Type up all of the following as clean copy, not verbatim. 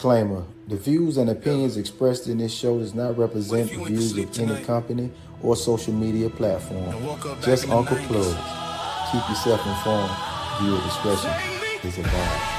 Disclaimer: the views and opinions expressed in this show does not represent the views of any company or social media platform. Just Uncle Plug. Keep yourself informed. Viewer discretion is advised.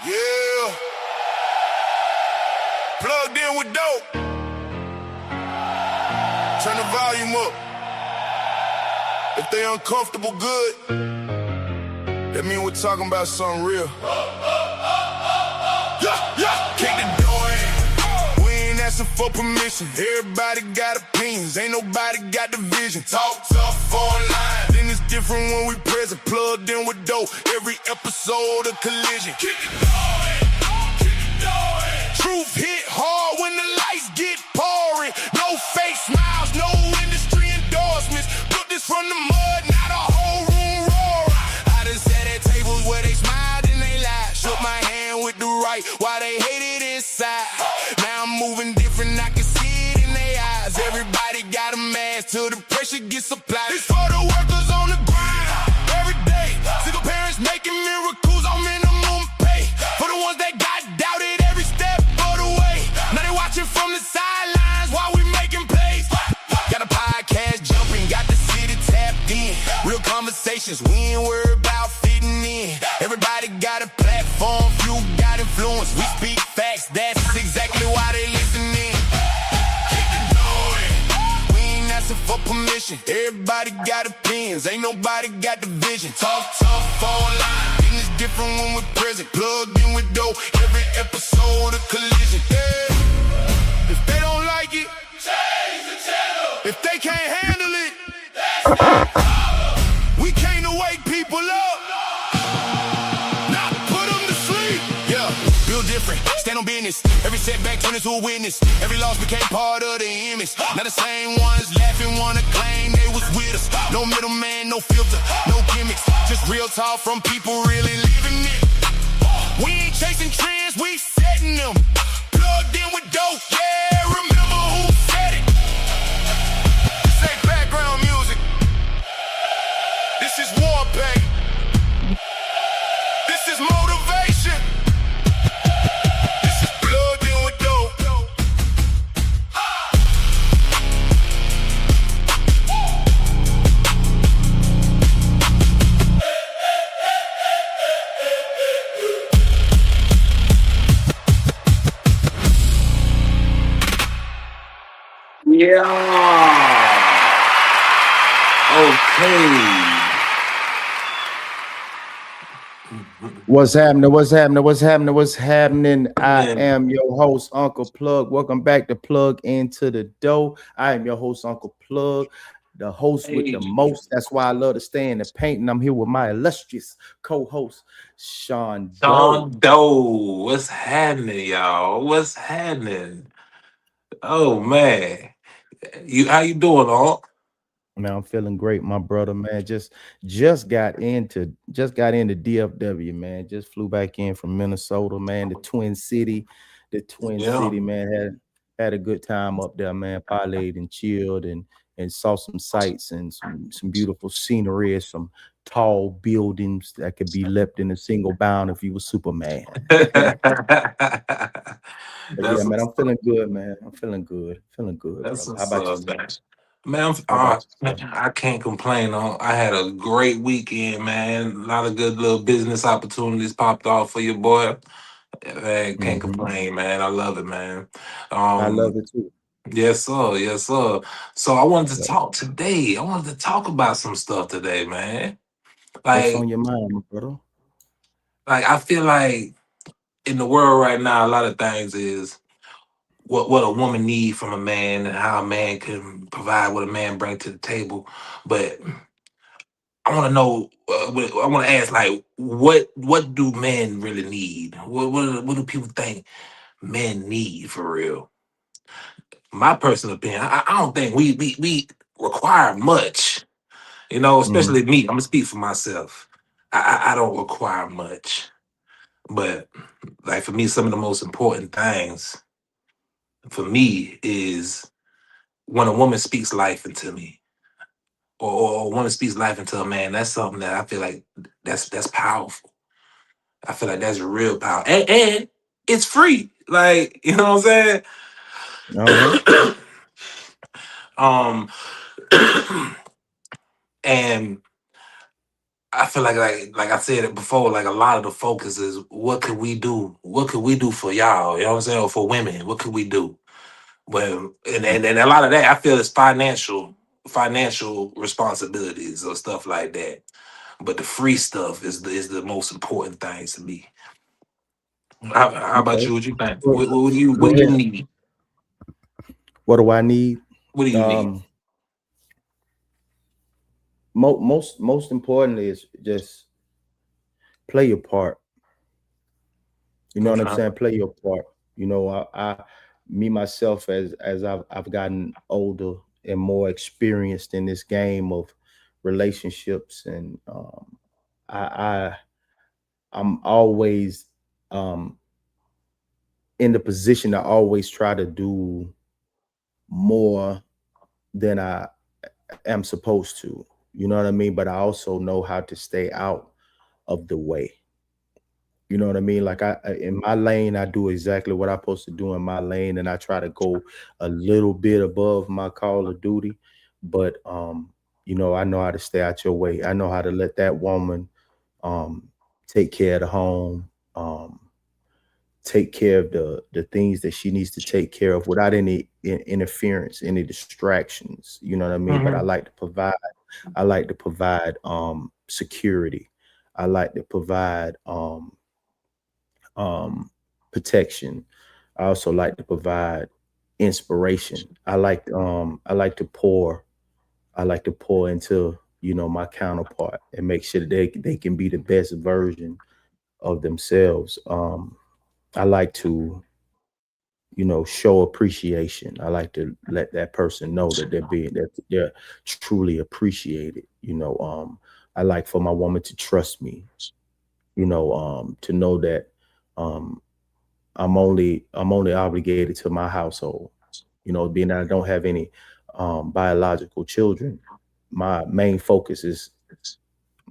Yeah, plugged in with dope. Turn the volume up. If they uncomfortable, good. That mean we're talking about something real. Yeah, kick the door in. We ain't asking for permission. Everybody got opinions. Ain't nobody got the vision. Talk tough online. Then it's different when we present. Plugged in with dope. Every episode of Collision. Kick the door in. Kick the door in. Truth hit hard when the lights get pouring. No fake smiles, no industry endorsements. Put this from the mud, now the whole room roaring. I done sat at tables where they smiled and they lied. Shook my hand with the right while they hated inside. Now I'm moving different, I can see it in their eyes. Everybody got a mask till the pressure gets applied. It's for the workers on the grind every day. Single parents making miracles on minimum pay. For the ones that got doubted every step of the way. Now they watching from the sidelines while we making plays. Got a podcast jumping, got the city tapped in. Real conversations, we ain't worried about fitting in. Everybody got a platform, few got influence. We speak facts, that's exactly why they listening. Kick the door in. We ain't asking for permission. Everybody got opinions, ain't nobody got the vision. Talk tough online, and it's different when we're present. Plugged in with dope, every episode of Collision. Yeah. If they don't like it, change the channel. If they can't handle it, we came to wake people up. Not put them to sleep. Yeah, build different, stand on business. Every setback turned into a witness. Every loss became part of the image. Now the same ones laughing wanna claim they was with us. No middleman, no filter, no gimmicks. Just real talk from people really living it. We ain't chasing trends, we setting them. Plugged in with dope, yeah, remember who said it. This ain't background music. This is war paint. This is motivation. This is plugged in with dope. Yeah. Okay. What's happening? What's happening? What's happening? What's happening? I Man. am your host, Uncle Plug. Welcome back to Plug Into the Dough. I am your host, Uncle Plug, the host with the most. That's why I love to stay in the paint. And I'm here with my illustrious co-host, Sean Doe. Doe. What's happening, y'all? What's happening? Oh man. How you doing, Unc? Man, I'm feeling great, my brother. Man, just got into DFW. Man, just flew back in from Minnesota. Man, the Twin City. Yeah. Man, had a good time up there. Man, parlayed and chilled and saw some sights and some beautiful scenery, and some tall buildings that could be leapt in a single bound if you were Superman. But yeah, That's man, what's I'm feeling good, man. I'm feeling good, that's brother. How what's about up, yourself? man. Man, How about yourself? I can't complain. I had a great weekend, man. A lot of good little business opportunities popped off for your boy. Man, can't Mhm. complain, man. I love it, man. I Um, love it too. yes, sir, yes, sir. So I wanted to Yep. talk today. I wanted to talk about some stuff today, man. What's Like, on your mind, my brother? I feel like in the world right now, a lot of things is what a woman need from a man and how a man can provide what a man bring to the table. But I want to know. I want to ask, like, what do men really need? What do people think men need for real? My personal opinion, I don't think we require much. You know, Mhm. especially me. I'm gonna speak for myself. I don't require much, but like for me, some of the most important things for me is when a woman speaks life into me, or a woman speaks life into a man. That's something that I feel like that's powerful. I feel like that's real power, and it's free. Like you know what I'm Uh-huh. saying. um, and I feel like I said it before, like a lot of the focus is what could we do? What could we do for y'all? You know what I'm saying? Or for women, what could we do? Well, and a lot of that I feel is financial responsibilities or stuff like that. But the free stuff is the most important thing to me. How about Okay. you? What you think? Go What go do you ahead. need? What do I need? What do you need? Um, most importantly is just play your part. You know what I'm Okay. saying? Play your part. You know, me myself, as I've gotten older and more experienced in this game of relationships, and I I'm always um in the position to always try to do more than I am supposed to. You know what I mean? But I also know how to stay out of the way. You know what I mean? Like in my lane, I do exactly what I'm supposed to do in my lane, and I try to go a little bit above my call of duty. But you know, I know how to stay out your way. I know how to let that woman um take care of the home, take care of the things that she needs to take care of without any interference, any distractions. You know what I mean? But Hmm. I like to provide security. I like to provide um, protection. I also like to provide inspiration. I like to pour. I like to pour into my counterpart and make sure that they can be the best version of themselves. I like to show appreciation. I like to let that person know that they're truly appreciated. I like for my woman to trust me. To know that um, I'm only obligated to my household. Being that I don't have any biological children, my main focus is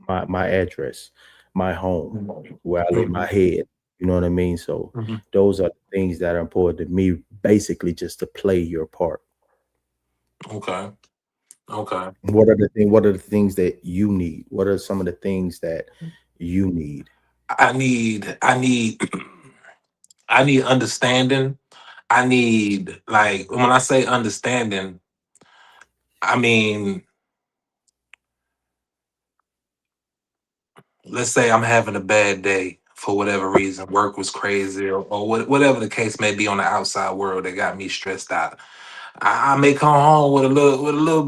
my address, my home, where I lay my Hmm. head. You know what I mean? So Hmm. those are the things that are important to me. Basically, just to play your part. Okay. Okay. What are the things that you need? What are some of the things that you need? I need I need understanding. I need, like, when I say understanding, I mean, let's say I'm having a bad day for whatever reason, work was crazy, or whatever the case may be on the outside world that got me stressed out. I may come home with a little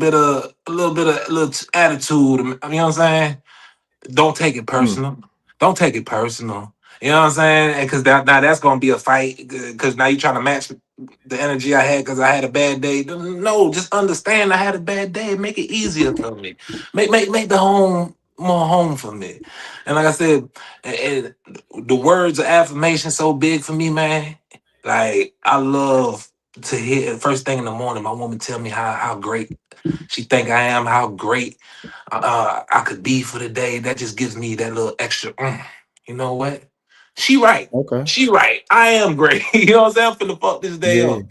attitude. You know what I'm saying? Don't take it Mm, personal. Don't take it personal. You know what I'm saying? And because now that's gonna be a fight. Because now you're trying to match the energy I had because I had a bad day. No, just understand I had a bad day. Make it easier for me. Make the home more home for me. And like I said, and the words of affirmation so big for me, man. Like I love to hear first thing in the morning. My woman tell me how great she think I am, how great I could be for the day. That just gives me that little extra. You know what? She right. okay. She right. I am great. You know what I'm saying? I'm finna fuck this day Yeah. up.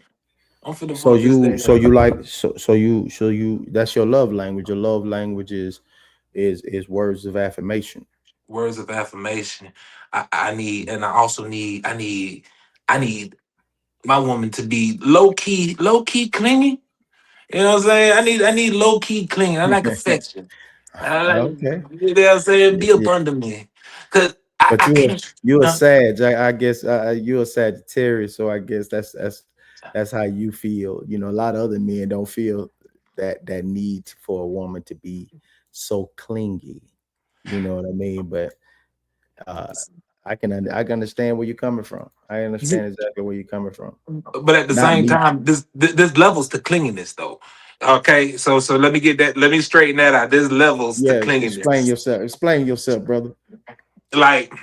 I'm finna So fuck this you day so up. you like so you that's your love language. Your love language is words of affirmation. Words of affirmation. I need, and I also need. I need my woman to be low key clingy. You know what I'm saying? I need low key clingy. I like affection. I like, Okay. you know what I'm saying? Yeah, Be up yeah. under me, cause But I can't. you're a Huh? Sag. I guess you're a Sagittarius, so I guess that's That's how you feel. You know, a lot of other men don't feel that need for a woman to be so clingy. You know what I mean? But uh, I can understand where you're coming from. I understand exactly where you're coming from. But at the Not same me. time, there's levels to clinginess though. Okay, so let me get that. Let me straighten that out. There's levels to Yeah, explain clinginess. yourself. Explain yourself, brother. Like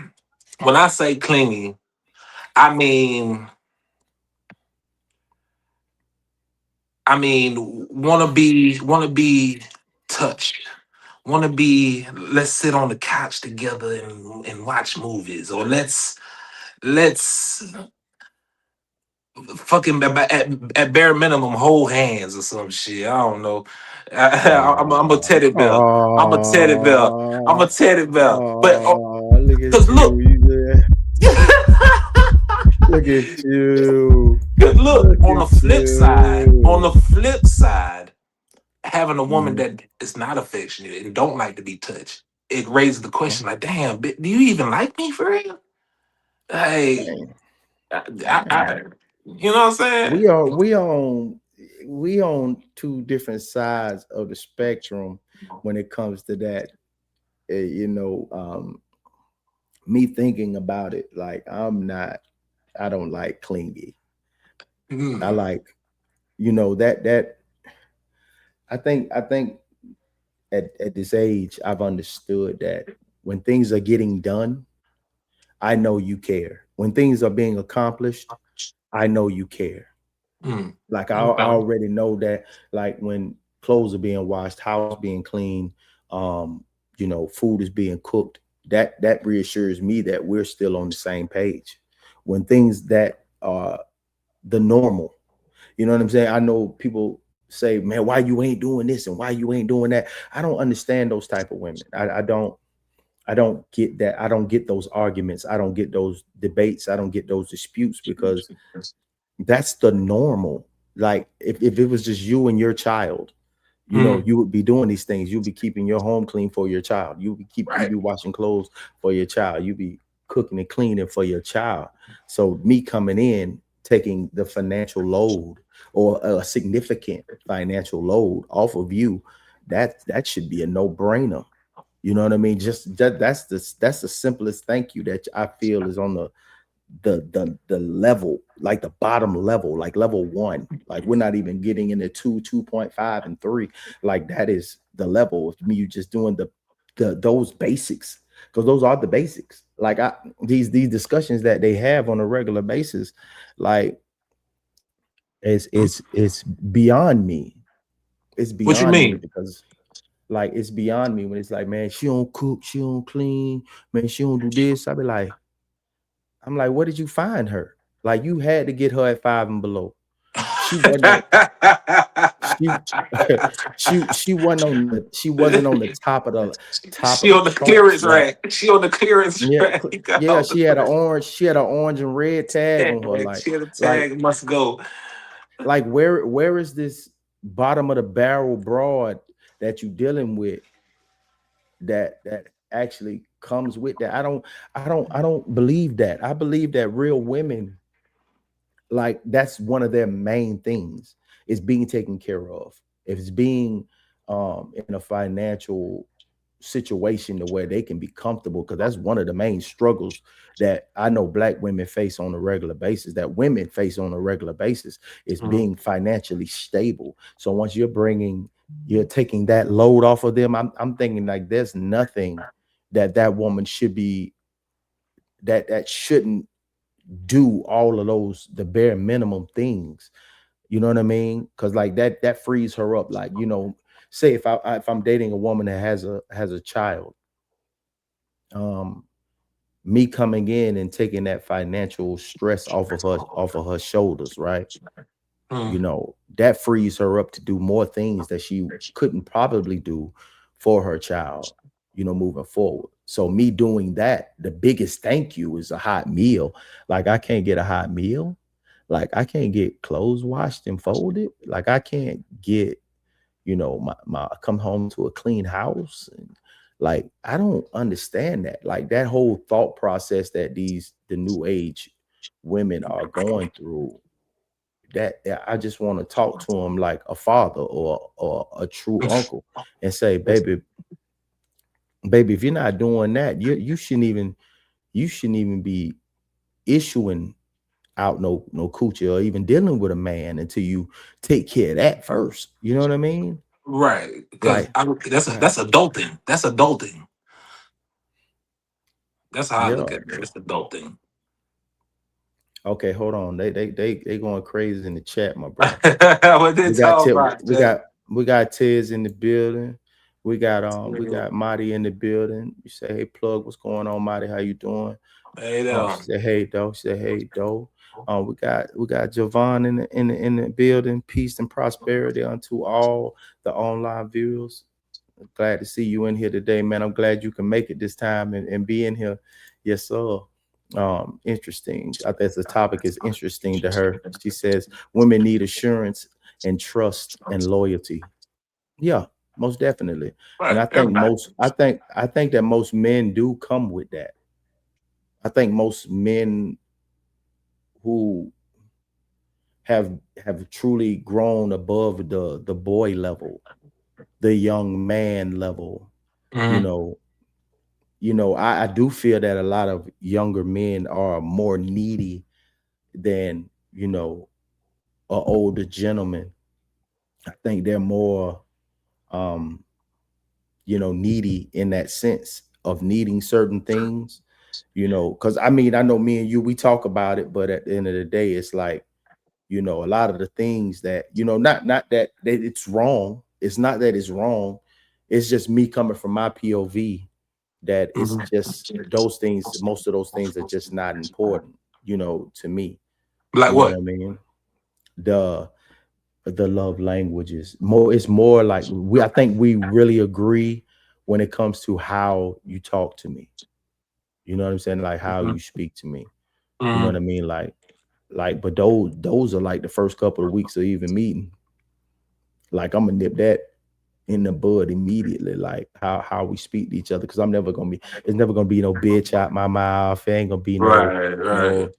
when I say clingy, I mean wanna be touched. Wanna be, let's sit on the couch together and watch movies, or let's fucking at bare minimum hold hands or some shit. I don't know. I'm a teddy bear. I'm a teddy bear. I'm a teddy bear. But Look at cause you. look, Look at you. cause look, Look at on the you. flip side, having a woman Mhm. that is not affectionate and don't like to be touched, it raises the question like, damn, do you even like me for real? Hey, Man, I you know what I'm saying? we are we on two different sides of the spectrum when it comes to that. You know, me thinking about it, like I don't like clingy. I Mm, like, you know, that I think at this age I've understood that when things are getting done, I know you care. When things are being accomplished, I know you care. mm. Like I Okay. already know that, like when clothes are being washed, house being cleaned, um, you know, food is being cooked, that reassures me that we're still on the same page. When things that are the normal, you know what I'm saying? I know people say, man, why you ain't doing this and why you ain't doing that. I don't understand those type of women. I don't get that. I don't get those arguments. I don't get those debates. I don't get those disputes because that's the normal. Like if it was just you and your child, you know, Mm, you would be doing these things. You'd be keeping your home clean for your child. You right. be washing clothes for your child. You be cooking and cleaning for your child. So me coming in, taking the financial load or a significant financial load off of you, that should be a no-brainer. You know what I mean? Just that's the simplest thank you that I feel is on the level, like the bottom level, like level one. Like we're not even getting into 2.5 and 3. Like that is the level of me. You just doing the those basics, because those are the basics. Like these discussions that they have on a regular basis, like it's beyond me. It's What you beyond me mean? because like it's beyond me when it's like, man, she don't cook, she don't clean, man, she don't do this. I'm like, where did you find her? Like you had to get her at 5 and below. She wasn't she she wasn't on the top She of the on the charts. clearance Like rack. She on the clearance yeah, rack. yeah, she had an orange and red tag on her. Like She had a like tag. Must go. like where is this bottom of the barrel broad that you dealing with that actually comes with that? I don't believe that. I believe that real women, like that's one of their main things, is being taken care of. If it's being in a financial situation to where they can be comfortable, because that's one of the main struggles that I know black women face on a regular basis, that women face on a regular basis, is Mm. being financially stable. So once you're taking that load off of them, I'm thinking like there's nothing that woman should be, that shouldn't do all of those, the bare minimum things. You know what I mean? Because like that frees her up. Like, you know, say if I'm dating a woman that has a child, um, me coming in and taking that financial stress off of her shoulders, right? You Mm. know, that frees her up to do more things that she couldn't probably do for her child, you know, moving forward. So me doing that, the biggest thank you is a hot meal. Like I can't get a hot meal. Like I can't get clothes washed and folded. Like I can't get, you know, my come home to a clean house. And like I don't understand that. Like that whole thought process that the new age women are going through, that I just want to talk to him like a father or a true uncle and say, baby, if you're not doing that, you shouldn't even be issuing out no coochie or even dealing with a man until you take care of that first. You know what I mean? Right, because Like, that's adulting. That's adulting. That's how I yeah. look at it. It's adulting. Okay, hold on. They going crazy in the chat, my bro. What they We got talking Ted, about, Jay? we got Tiz in the building. We got Marty in the building. You say, hey, Plug, what's going on, Marty? How you doing? Hey, She said, hey, Doe. She said, hey, Doe. We got Javon in the building. Peace and prosperity unto all the online viewers. Glad to see you in here today, man. I'm glad you can make it this time and be in here. Yes, sir. Interesting. I think the topic is interesting to her. She says women need assurance and trust and loyalty. Yeah, most definitely. And right, everybody. I think that most men do come with that. I think most men who have truly grown above the boy level, the young man level, you Hmm. know, I do feel that a lot of younger men are more needy than, a older gentleman. I think they're more um, needy in that sense of needing certain things, because I mean, I know me and you, we talk about it, but at the end of the day, it's like, a lot of the things that, not that it's wrong. It's not that it's wrong. It's just me coming from my POV that it's Hmm. just those things, most of those things are just not important, to me. Like You know what what? I mean? The love languages. It's more like I think we really agree when it comes to how you talk to me. You know what I'm saying? Like how Hmm. you speak to me. You know what Hmm. I mean? But those are like the first couple of weeks of even meeting. Like I'm gonna nip that in the bud immediately, like how we speak to each other. Cause it's never gonna be no bitch out my mouth. It ain't gonna be Right, right, no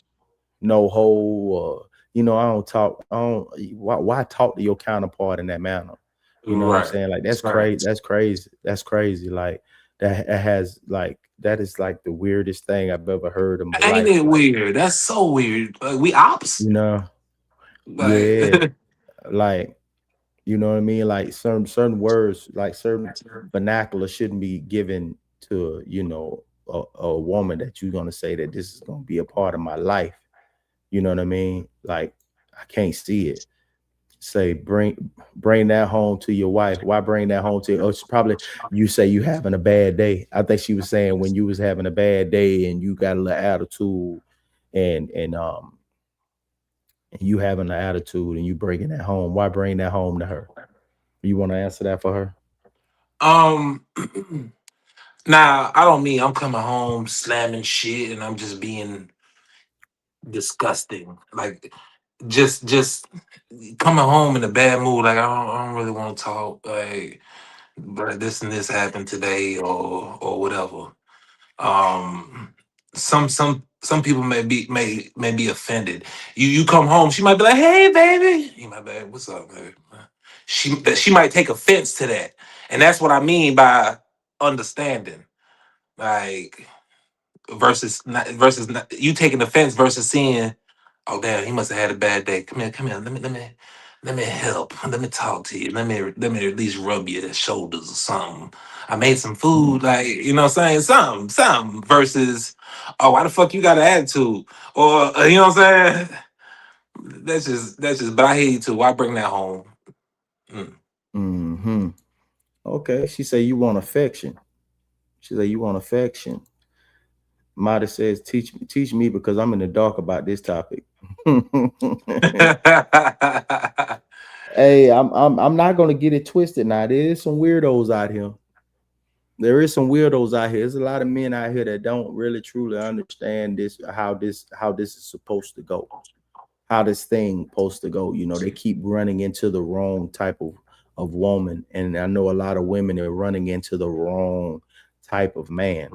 no hole or I don't talk. I don't why talk to your counterpart in that manner? You know what I'm right, saying? Like that's right. crazy. That's crazy. That's crazy. Like that is like the weirdest thing I've ever heard in my Ain't life. it Like, weird? That's so weird. Like, we ops. you know, Like, yeah, like you know what I mean? Like certain words, like certain vernacular shouldn't be given to, a woman that you're gonna say that this is gonna be a part of my life. You know what I mean? Like I can't see it. Say bring that home to your wife. Why bring that home to you? Oh, it's probably you say you having a bad day. I think she was saying when you was having a bad day and you got a little attitude and you having an attitude and you bringing that home. Why bring that home to her? You want to answer that for her? um, now I don't mean I'm coming home slamming shit and I'm just being disgusting. Like, just coming home in a bad mood. Like, I don't really want to talk. Like, but this and this happened today, or whatever. Um, some people may be offended. You come home, she might be like, "Hey, baby," you might be like, "What's up, baby?" She might take offense to that, and that's what I mean by understanding. Like, versus not, you taking offense versus seeing, oh damn, he must have had a bad day. Come here, let me help. Let me talk to you. Let me at least rub your shoulders or something. I made some food, Mm, like, you know what I'm saying? Something versus, oh, why the fuck you got an attitude? Or you know what I'm saying? That's just but I hear you too. Why bring that home? Mm. hmm Okay. She said you want affection. She said you want affection. Mata says teach me because I'm in the dark about this topic. Hey, I'm not gonna get it twisted now. There is some weirdos out here. There is some weirdos out here. There's a lot of men out here that don't really truly understand how this is supposed to go. How this thing supposed to go. They keep running into the wrong type of woman. And I know a lot of women are running into the wrong type of man.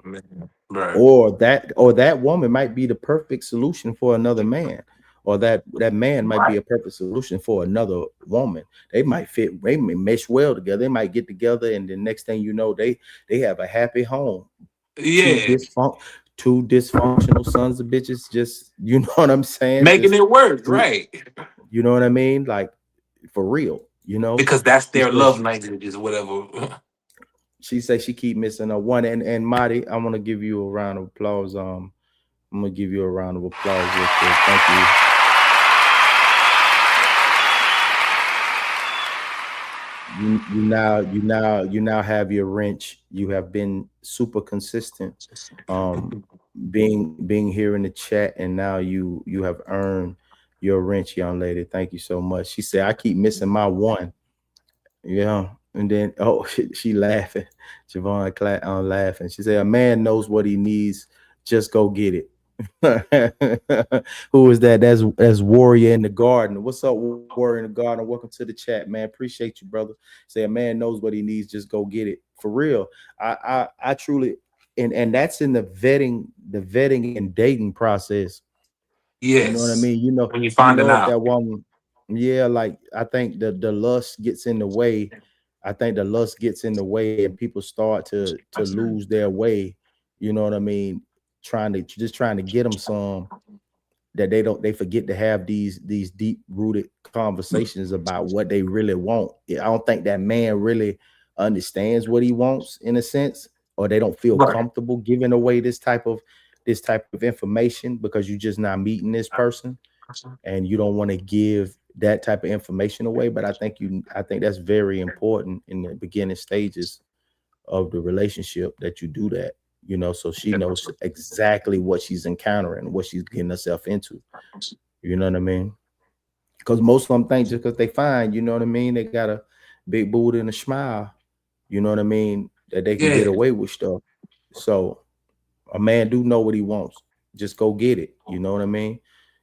Right. Or that woman might be the perfect solution for another man. or that man might be a perfect solution for another woman. They might fit, they may mesh well together. They might get together, and the next thing you know, they have a happy home. Two Yeah, dysfunct two dysfunctional sons of bitches, just you know what I'm saying? making Just it work, treat, right? you know what I mean? Like for real, you know. Because that's She their says love language, or whatever. she says she keep missing a one. And Marty, I want to give you a round of applause. I'm gonna give you a round of applause real quick. Thank you. You now have your wrench. You have been super consistent, um being here in the chat, and now you have earned your wrench, young lady. Thank you so much. She said, I keep missing my one. Yeah. And then, oh, she laughing. Javon laughing. She said, a man knows what he needs. Just go get it. Who is that? That's Warrior in the Garden. What's up, Warrior in the Garden? Welcome to the chat, man. Appreciate you, brother. Say a man knows what he needs. Just go get it. For real. I truly, and that's in the vetting and dating process. You know what I Yes, mean? when you You finding know if that out. woman, yeah, like I think the lust gets in the way. I think the lust gets in the way, and people start to lose their way. You know what I mean? Trying to get them some that they forget to have these deep rooted conversations about what they really want. I don't think that man really understands what he wants in a sense, or they don't feel Right. comfortable giving away this type of information because you're just not meeting this person and you don't want to give that type of information away. But I think that's very important in the beginning stages of the relationship that you do that, so she knows exactly what she's encountering, what she's getting herself into. You know what I mean? Because most of them think just because they find, you know what I mean, they got a big booty and a smile, you know what I mean, that they can get Yeah. away with stuff. So a man do know what he wants. Just go get it. You know what I mean?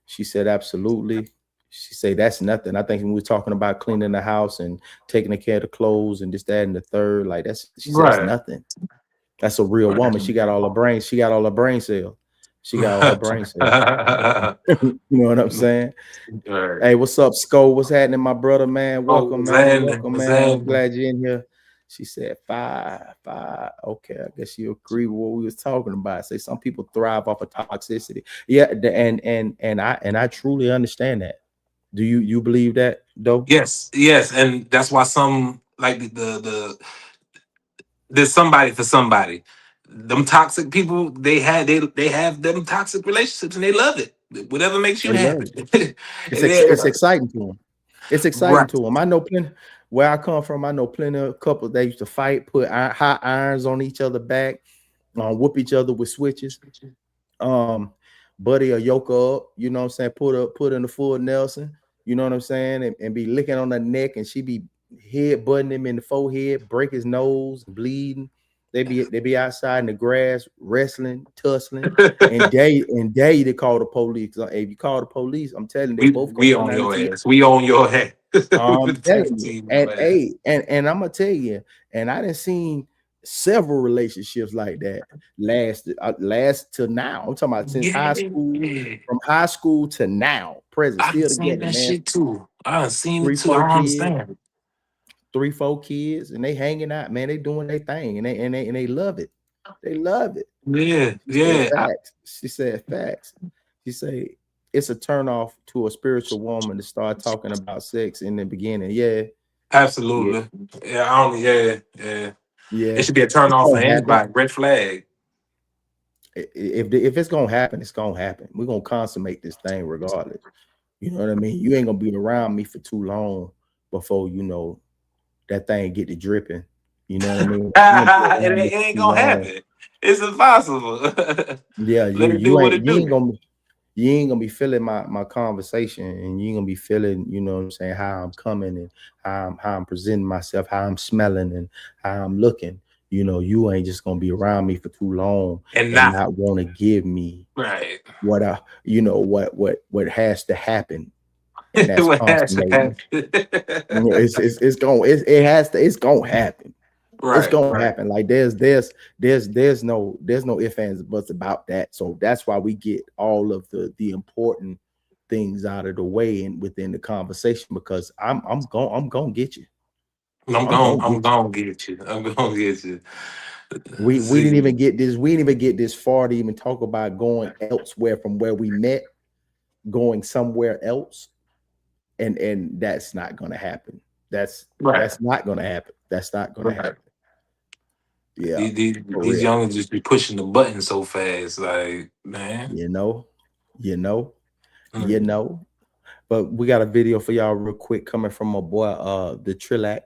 She said, absolutely. She said, that's nothing. I think when we were talking about cleaning the house and taking care of the clothes and this, that, and the third, like she said, that's Right. nothing. That's a real woman. She got all her brains. She got all her brain cells. She got all her brain cells. You know what I'm saying? Right. Hey, what's up, Sko? What's happening, my brother, man? Oh, Welcome, what's man. happening? Welcome, What's man. I'm happening? glad you're in here. She said five, five. Okay, I guess you agree with what we was talking about. Say some people thrive off of toxicity. Yeah, and I truly understand that. Do you believe that though? Yes, yes, and that's why some like there's somebody for somebody. Them toxic people, they have them toxic relationships and they love it. Whatever makes you They love happy. it. Yeah. It's exciting to them. It's exciting Right. to them. I know plenty where I come from. I know plenty of couples that used to fight, put hot irons on each other back, whoop each other with switches. um Buddy or yoke up, you know what I'm saying, put in the full Nelson, you know what I'm saying, and be licking on the neck, and she be head butting him in the forehead, break his nose, bleeding. They be outside in the grass, wrestling, tussling, and dare you to call the police. If you call the police, I'm telling you, they both gonna We come on down the your team. ass. We on your head. I'm Tag telling you, team and your ass. hey, and I'm gonna tell you, and I done seen several relationships like that last till now. I'm talking about since high school, Yeah. from high school to now, present, I done still seen together, that man. shit too. I done seen it Three, too. I four don't kids, understand. 3, 4 kids, and they hanging out, man. They doing their thing, and they love it. They love it. Yeah, She said yeah, facts. She said facts. She said it's a turn off to a spiritual woman to start talking about sex in the beginning. Yeah, yeah, absolutely. Yeah, I don't. Yeah, yeah. It yeah. should be a turn It's off for gonna happen. anybody. Red flag. If it's gonna happen, it's gonna happen. We're gonna consummate this thing regardless. You know what I mean? You ain't gonna be around me for too long before you know that thing get to dripping. You know what I mean? You ain't gonna be it, around me ain't, it for ain't too gonna long. happen. It's impossible. Yeah, Let you it do you what ain't it you ain't do. gonna you ain't gonna be feeling my conversation, and you ain't gonna be feeling, you know what I'm saying, how I'm coming, and how I'm presenting myself, how I'm smelling, and how I'm looking. You ain't just gonna be around me for too long And and not not want to give me right. what has to happen, and that's What has to consummating. happen? It's gonna happen. It's Right, gonna right. happen. Like there's no ifs, ands, or buts about that. So that's why we get all of the important. things out of the way and within the conversation because I'm gonna get you. I'm gonna I'm get you. gonna get you. I'm gonna get you. We didn't See, even get this. We didn't even get this far to even talk about going elsewhere from where we met, going somewhere else, and that's not gonna happen. right, That's not gonna happen. That's not gonna right. happen. Yeah, for These real. youngins just be pushing the button so fast, like man. You know, you know, you Mm. know. But we got a video for y'all real quick coming from my boy the Trillac.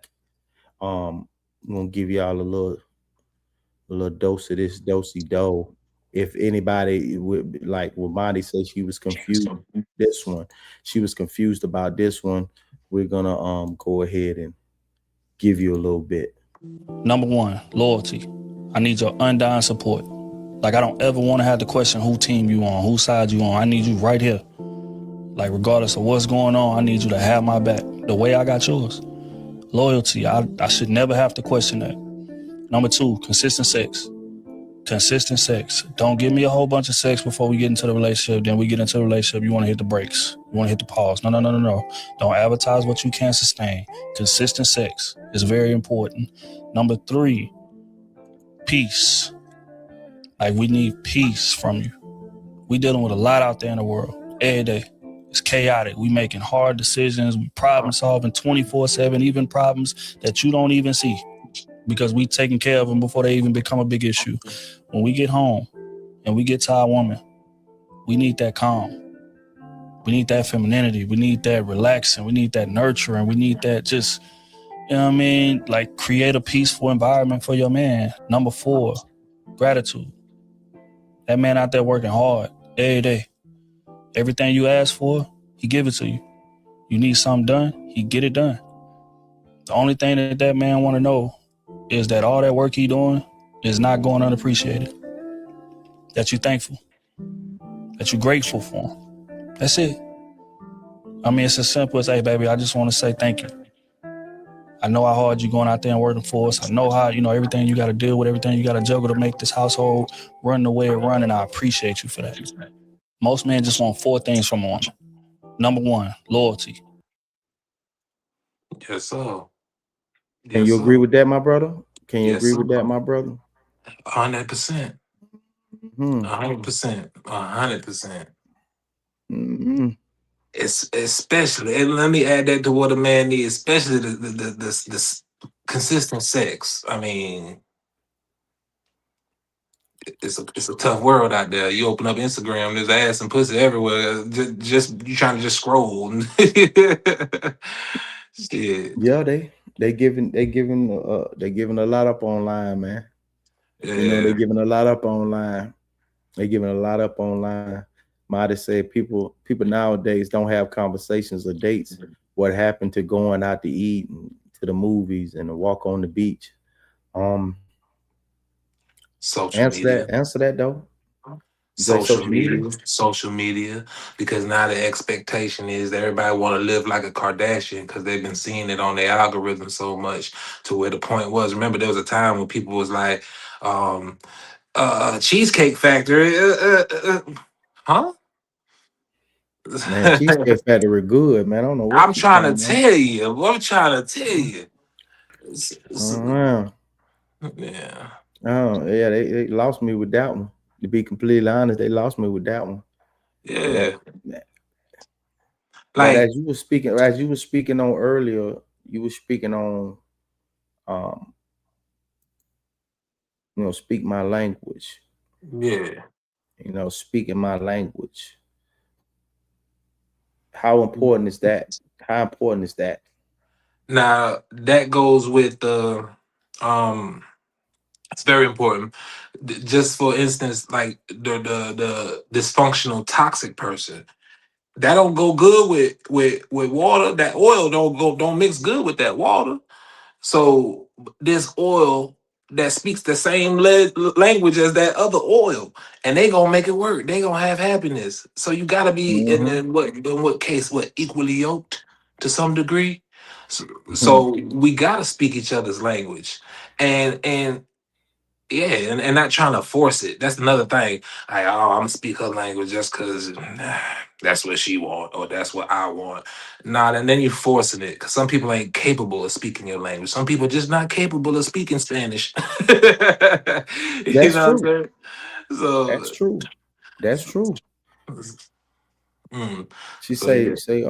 I'm gonna give y'all a little dose of this dosey dough. If anybody would like what Monty said she was confused this one. She was confused about this one. We're gonna go ahead and give you a little bit. Number one, loyalty. I need your undying support. Like, I don't ever want to have to question who team you on, whose side you on. I need you right here. Like, regardless of what's going on, I need you to have my back the way I got yours. Loyalty, I should never have to question that. Number two, consistent sex. Consistent sex. Don't give me a whole bunch of sex before we get into the relationship. Then we get into the relationship, you want to hit the brakes. You want to hit the pause. No. Don't advertise what you can't sustain. Consistent sex is very important. Number three, peace. Like, we need peace from you. We dealing with a lot out there in the world every day. It's chaotic. We making hard decisions. We problem solving 24/7, even problems that you don't even see because we taking care of them before they even become a big issue. When we get home and we get to our woman, we need that calm. We need that femininity. We need that relaxing. We need that nurturing. We need that just, you know what I mean? Like, create a peaceful environment for your man. Number four, gratitude. That man out there working hard every day. Everything you ask for, he give it to you. You need something done, he get it done. The only thing that man want to know is that all that work he doing is not going unappreciated. That you thankful. That you grateful for him. That's it. I mean, it's as simple as, hey, baby, I just want to say thank you. I know how hard you going out there and working for us. I know how, everything you got to deal with, everything you got to juggle to make this household run the way it run, and I appreciate you for that. Most men just want four things from a woman. Number one, loyalty. Yes, sir. Can Yes, you agree sir. with that, my brother? Can you Yes, agree sir. with that, my brother? 100%. Hmm. 100%. 100%. Hmm. It's especially, and let me add that to what a man needs, especially the consistent sex. I mean, it's a tough world out there. You open up Instagram, there's ass and pussy everywhere. Just you trying to just scroll. Shit. Yeah, they giving a lot up online, man. They Yeah. giving a lot up online. They giving a lot up online. Might have said people nowadays don't have conversations or dates. What happened to going out to eat and to the movies and a walk on the beach? Um, Social media. Answer that though. You say social media? Social media, because now the expectation is that everybody want to live like a Kardashian because they've been seeing it on their algorithm so much to where the point was. Remember, there was a time when people was like, um, Cheesecake Factory, huh? Man, Cheesecake Factory good, man. I don't know I'm what you trying talking to about. tell you. I'm trying to tell you. Uh-huh. Yeah, Oh, yeah, they lost me with that one. To be completely honest, they lost me with that one. Yeah. yeah. But Like, as you were speaking on earlier, you were speaking on um, speak my language. yeah. Speaking my language. How important is that? How important is that? Now that goes with the it's very important. Just for instance, like the dysfunctional toxic person. That don't go good with water. That oil don't mix good with that water. So this oil that speaks the same language as that other oil, and they gonna make it work. They gonna have happiness. So you gotta be Hmm. in what case what equally yoked to some degree. So we gotta speak each other's language, and Yeah, and not trying to force it. That's another thing. Like, oh, I'm gonna speak her language just because that's what she want or that's what I want. Nah, and then you're forcing it because some people ain't capable of speaking your language. Some people just not capable of speaking Spanish. You That's know what I'm true. saying? That's So, true. That's true. mm, She so yeah. say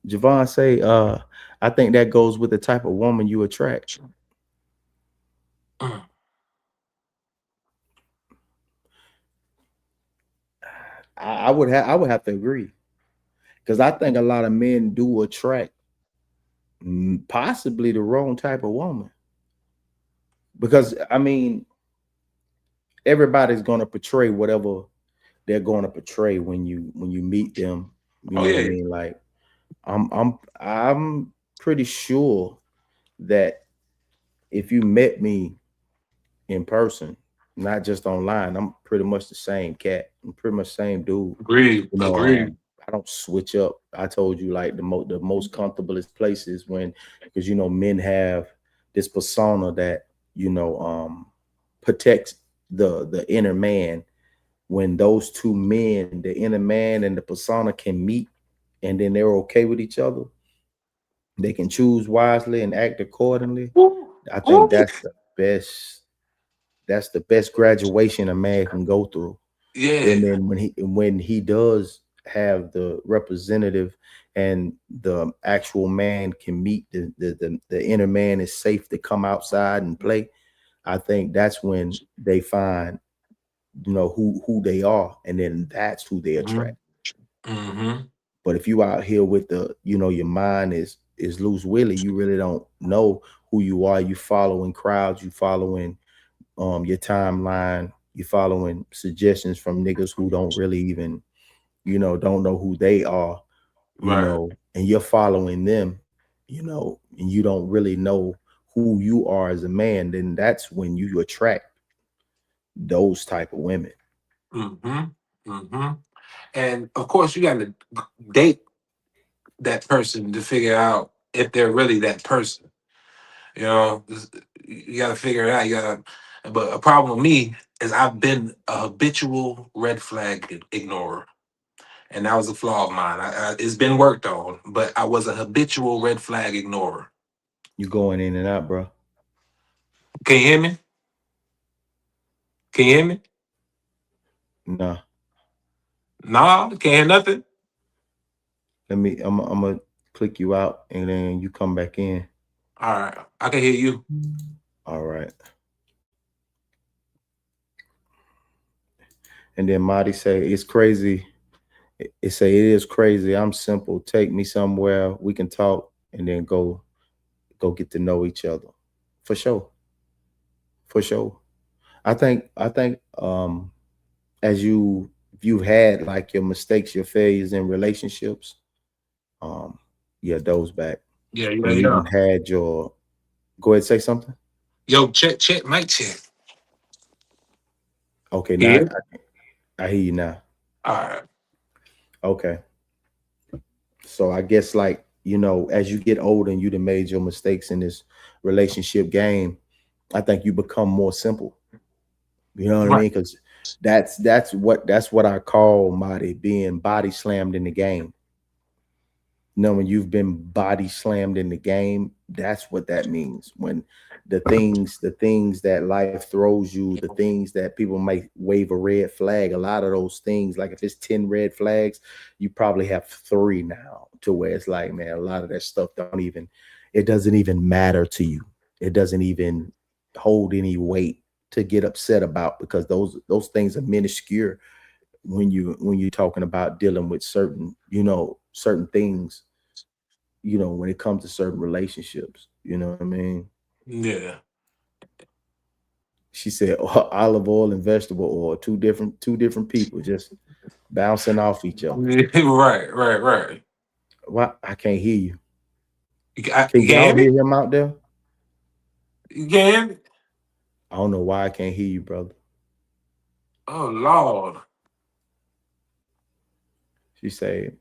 Javon say I think that goes with the type of woman you attract. Mm. I would have to agree because I think a lot of men do attract possibly the wrong type of woman because I mean everybody's going to portray whatever they're going to portray when you meet them. You Oh know what I yeah. mean? Like I'm pretty sure that if you met me in person, not just online, I'm pretty much the same cat. I'm pretty much the same dude. Agreed. You know, Agreed. I don't switch up. I told you like the most comfortablest places when because you know men have this persona that you know protects the inner man. When those two men, the inner man and the persona, can meet, and then they're okay with each other, they can choose wisely and act accordingly. Ooh, I think ooh. best. That's the best graduation a man can go through. Yeah. And then when he does have the representative and the actual man can meet the inner man is safe to come outside and play. I think that's when they find you know who they are, and then that's who they attract. Mm-hmm. Mm-hmm. But if you out here with the you know your mind is loose willy, you really don't know who you are. You following crowds, you following your timeline, you following suggestions from niggas who don't really even you know don't know who they are, you Right. know, and you're following them, you know, and you don't really know who you are as a man, then that's when you attract those type of women. Mm-hmm. Mm-hmm. And of course, you got to date that person to figure out if they're really that person. You know, you got to figure it out. You got to. But a problem with me is I've been a habitual red flag ignorer, and that was a flaw of mine. It's been worked on, but I was a habitual red flag ignorer. You going in and out, bro. Can you hear me? Can you hear me? Nah, Nah, can't hear nothing. I'm gonna click you out and then you come back in. All right, I can hear you. All right. And then Marty say it's crazy. It say it is crazy. I'm simple. Take me somewhere we can talk and then go get to know each other. For sure. For sure. I think as you've had like your mistakes, your failures in relationships, um, yeah, those back. Yeah, yeah, And you yeah. done had your go ahead say something. Yo, check, mic check. Okay, now Yeah. I hear you now. All right. Okay. So I guess like, you know, as you get older and you done made your mistakes in this relationship game, I think you become more simple. You know what I Right. mean? Because that's what I call Marty being body slammed in the game. You know, when you've been body slammed in the game, that's what that means. When the things that life throws you, the things that people might wave a red flag, a lot of those things, like if it's 10 red flags, you probably have three now to where it's like, man, a lot of that stuff it doesn't even matter to you. It doesn't even hold any weight to get upset about because those things are minuscule when you're talking about dealing with certain, you know, certain things, you know, when it comes to certain relationships. You know what I mean? Yeah. She said olive oil and vegetable oil, two different people just bouncing off each other. Right, right, right. Why I can't hear you. You Can can hear y'all me? hear him out there? You can hear me? I don't know why I can't hear you, brother. Oh Lord. She said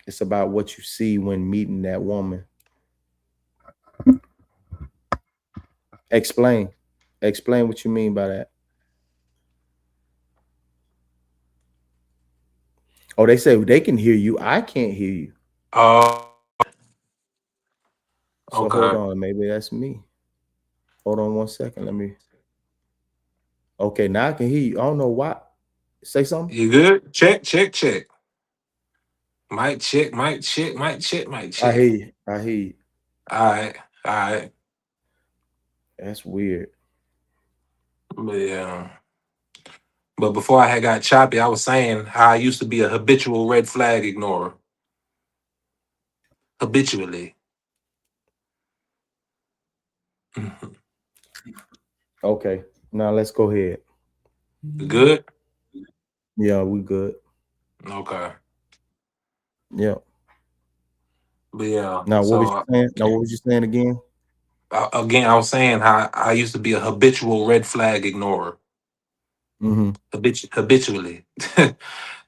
it's about what you see when meeting that woman. Explain. Explain what you mean by that. Oh, they say they can hear you. I can't hear you. Oh, So hold okay. on. Maybe that's me. Hold on 1 second. Let me. Okay, now I can hear you. I don't know why. Say something. You good? Check, check, check. Might check, might check, might check, might I hear check. you. I hear you. All right, all right. That's weird. But yeah. But before I had got choppy, I was saying how I used to be a habitual red flag ignorer. Habitually. Mhm. Okay. Now let's go ahead. Good? Yeah, we good. Okay. Yeah. But yeah, Now what was so you saying? Now what was you saying again? again, I was saying how I used to be a habitual red flag ignorer. Mm-hmm. Habitually.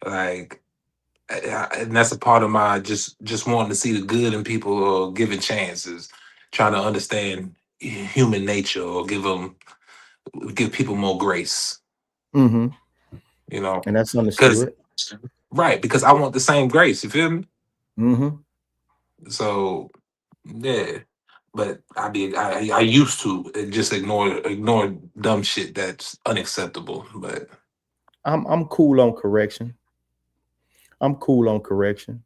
Like, and that's a part of my just wanting to see the good in people or giving chances, trying to understand human nature or give people more grace, Mm-hmm. you know, And that's because understood. right, because I want the same grace, you feel me? Mm-hmm. So yeah, but I used to just ignore dumb shit that's unacceptable. But I'm cool on correction. I'm cool on correction.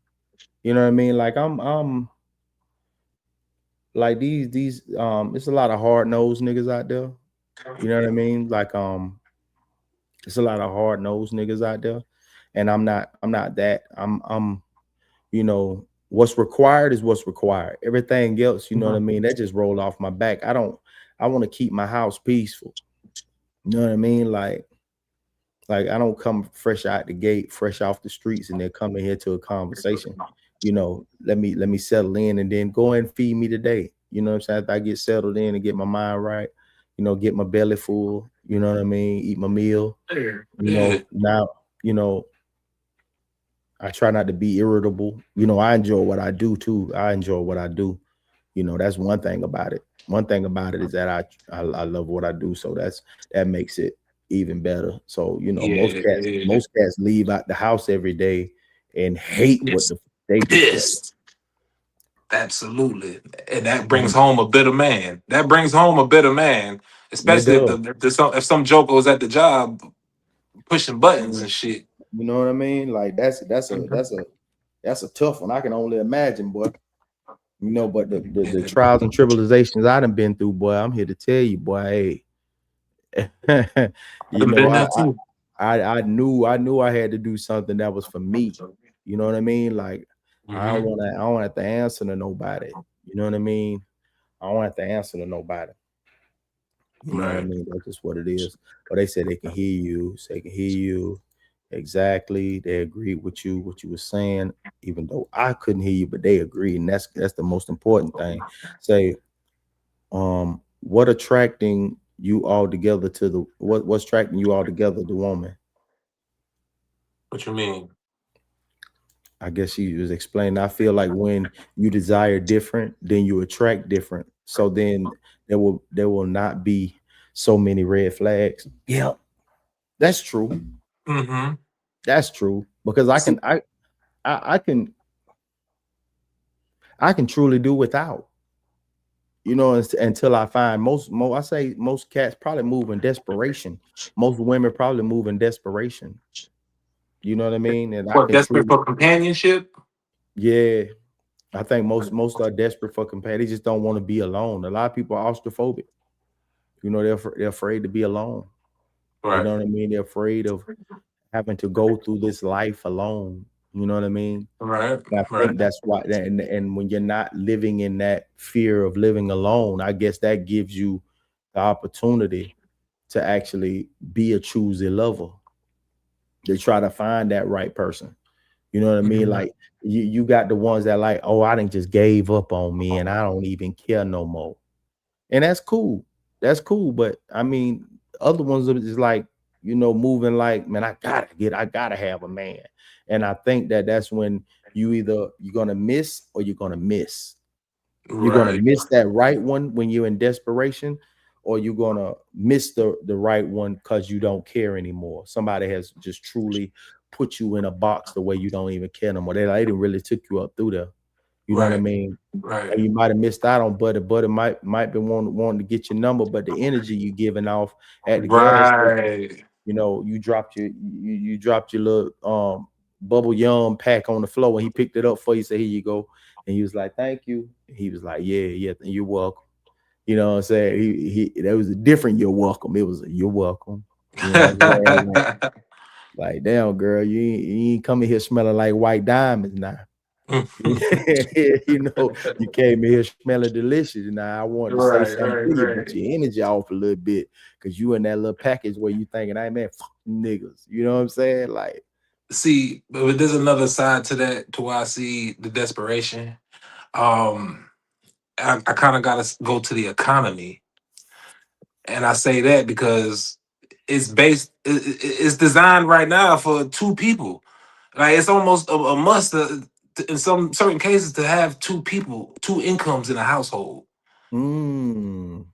You know what I mean? Like I'm like it's a lot of hard nosed niggas out there. You know what I mean? Like it's a lot of hard nosed niggas out there. And I'm not that. I'm you know, what's required is what's required. Everything else, you know what I Mhm. mean? That just roll off my back. I want to keep my house peaceful. You know what I mean? Like I don't come fresh out the gate, fresh off the streets, and then come in here to a conversation. You know, let me settle in and then go and feed me today. You know what I'm saying? After I get settled in and get my mind right, you know, get my belly full, you know what I mean, eat my meal. Yeah, You yeah, know, now, you know, I try not to be irritable. You know, I enjoy what I do too. I enjoy what I do. You know, that's one thing about it. One thing about it is that I love what I do. So that makes it even better. So, you know, yeah. most cats leave out the house every day and hate what It's they discover. pissed. Absolutely, and that brings And home a bitter man. That brings home a bitter man, it especially does. if some joker was at the job pushing buttons Mm, and shit. you know what I mean? Like Mhm. that's a tough one. I can only imagine, boy. You know, but the Yeah, trials and tribulations I done been through, boy, I'm here to tell you, boy, hey, I you done know, been there too. I knew I had to do something that was for me. You know what I mean? Like Hmm. I don't have to answer to nobody. You know what I mean? I don't have to answer to nobody. You know what I Right. mean? That's just what it is. But they said they can hear you. So they can hear you. Exactly. They agreed with you, what you were saying, even though I couldn't hear you, but they agreed. And that's the most important thing. Say, what attracting you all together to the what's attracting you all together, the woman? What you mean? I guess she was explaining. I feel like when you desire different, then you attract different. So then there will not be so many red flags. Yeah, that's true. Hmm. That's true. Because I can I can truly do without. You know, until I find I say most cats probably move in desperation. Most women probably move in desperation. You know what I mean? And I What, can desperate truly, for companionship? yeah. I think most are desperate for companion. They just don't want to be alone. A lot of people are claustrophobic. You know, they're afraid to be alone. You Right. know what I mean? They're afraid of having to go through this life alone. You know what I mean? Right. And I Right. think that's why. And when you're not living in that fear of living alone, I guess that gives you the opportunity to actually be a choosy lover. They try to find that right person. You know what I mean? Mhm. Like you got the ones that like, oh, I didn't just gave up on me and I don't even care no more. And that's cool. That's cool. But I mean, other ones are just like, you know, moving like, man, I gotta have a man. And I think that that's when you're gonna miss or you're gonna miss. You're gonna Right. miss that right one when you're in desperation, or you're gonna miss the right one because you don't care anymore. Somebody has just truly put you in a box the way you don't even care no more. They didn't really took you up through there. You know what I Right. mean? Right. And you might have missed out on Buddy. Buddy might be wanting to get your number, but the energy you giving off at the gas station, Right. you dropped your little bubble yum pack on the floor, and he picked it up for you. Said, "Here you go," and he was like, "Thank you." And he was like, "Yeah, yeah, you're welcome." You know what I'm saying? He That was a different "you're welcome." It was a "you're welcome." You know what I'm saying? Like, damn, girl, you ain't coming here smelling like white diamonds now. You came in here smelling delicious. Now I wanted to say Right, something right, to you, but right. your energy off a little bit because you in that little package where you thinking, "Hey man, fuck niggas." You know what I'm saying? Like, See, but there's another side to that, to why I see the desperation. Um, I kind of got to go to the economy, and I say that because it's designed right now for two people. Like it's almost a must in some certain cases to have two people, two incomes in a household. mm,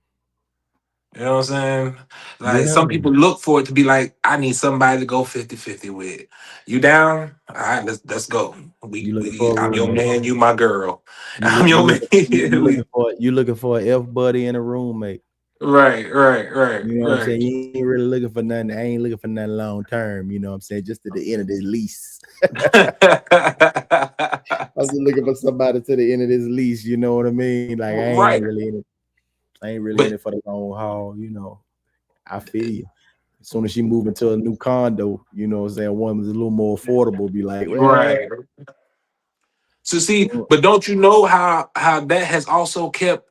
You know what I'm saying? Like yeah, some people look for it to be like, I need somebody to go 50-50 with. You down? All right, let's go. you looking for We a I'm your roommate. man, you my girl. You I'm look your you man. looking you looking for an F buddy and a roommate. Right, right, right, You know what I'm saying? right. You ain't really looking for nothing. I ain't looking for nothing long term. You know what I'm saying? Just to the end of this lease. I was just looking for somebody to the end of this lease. You know what I mean? Like I ain't Right. really in it. I ain't really in But it for the long haul. I feel you. As soon as she move into a new condo, you know what I'm saying? One was a little more affordable. Be like, well, right. So see, but don't you know how that has also kept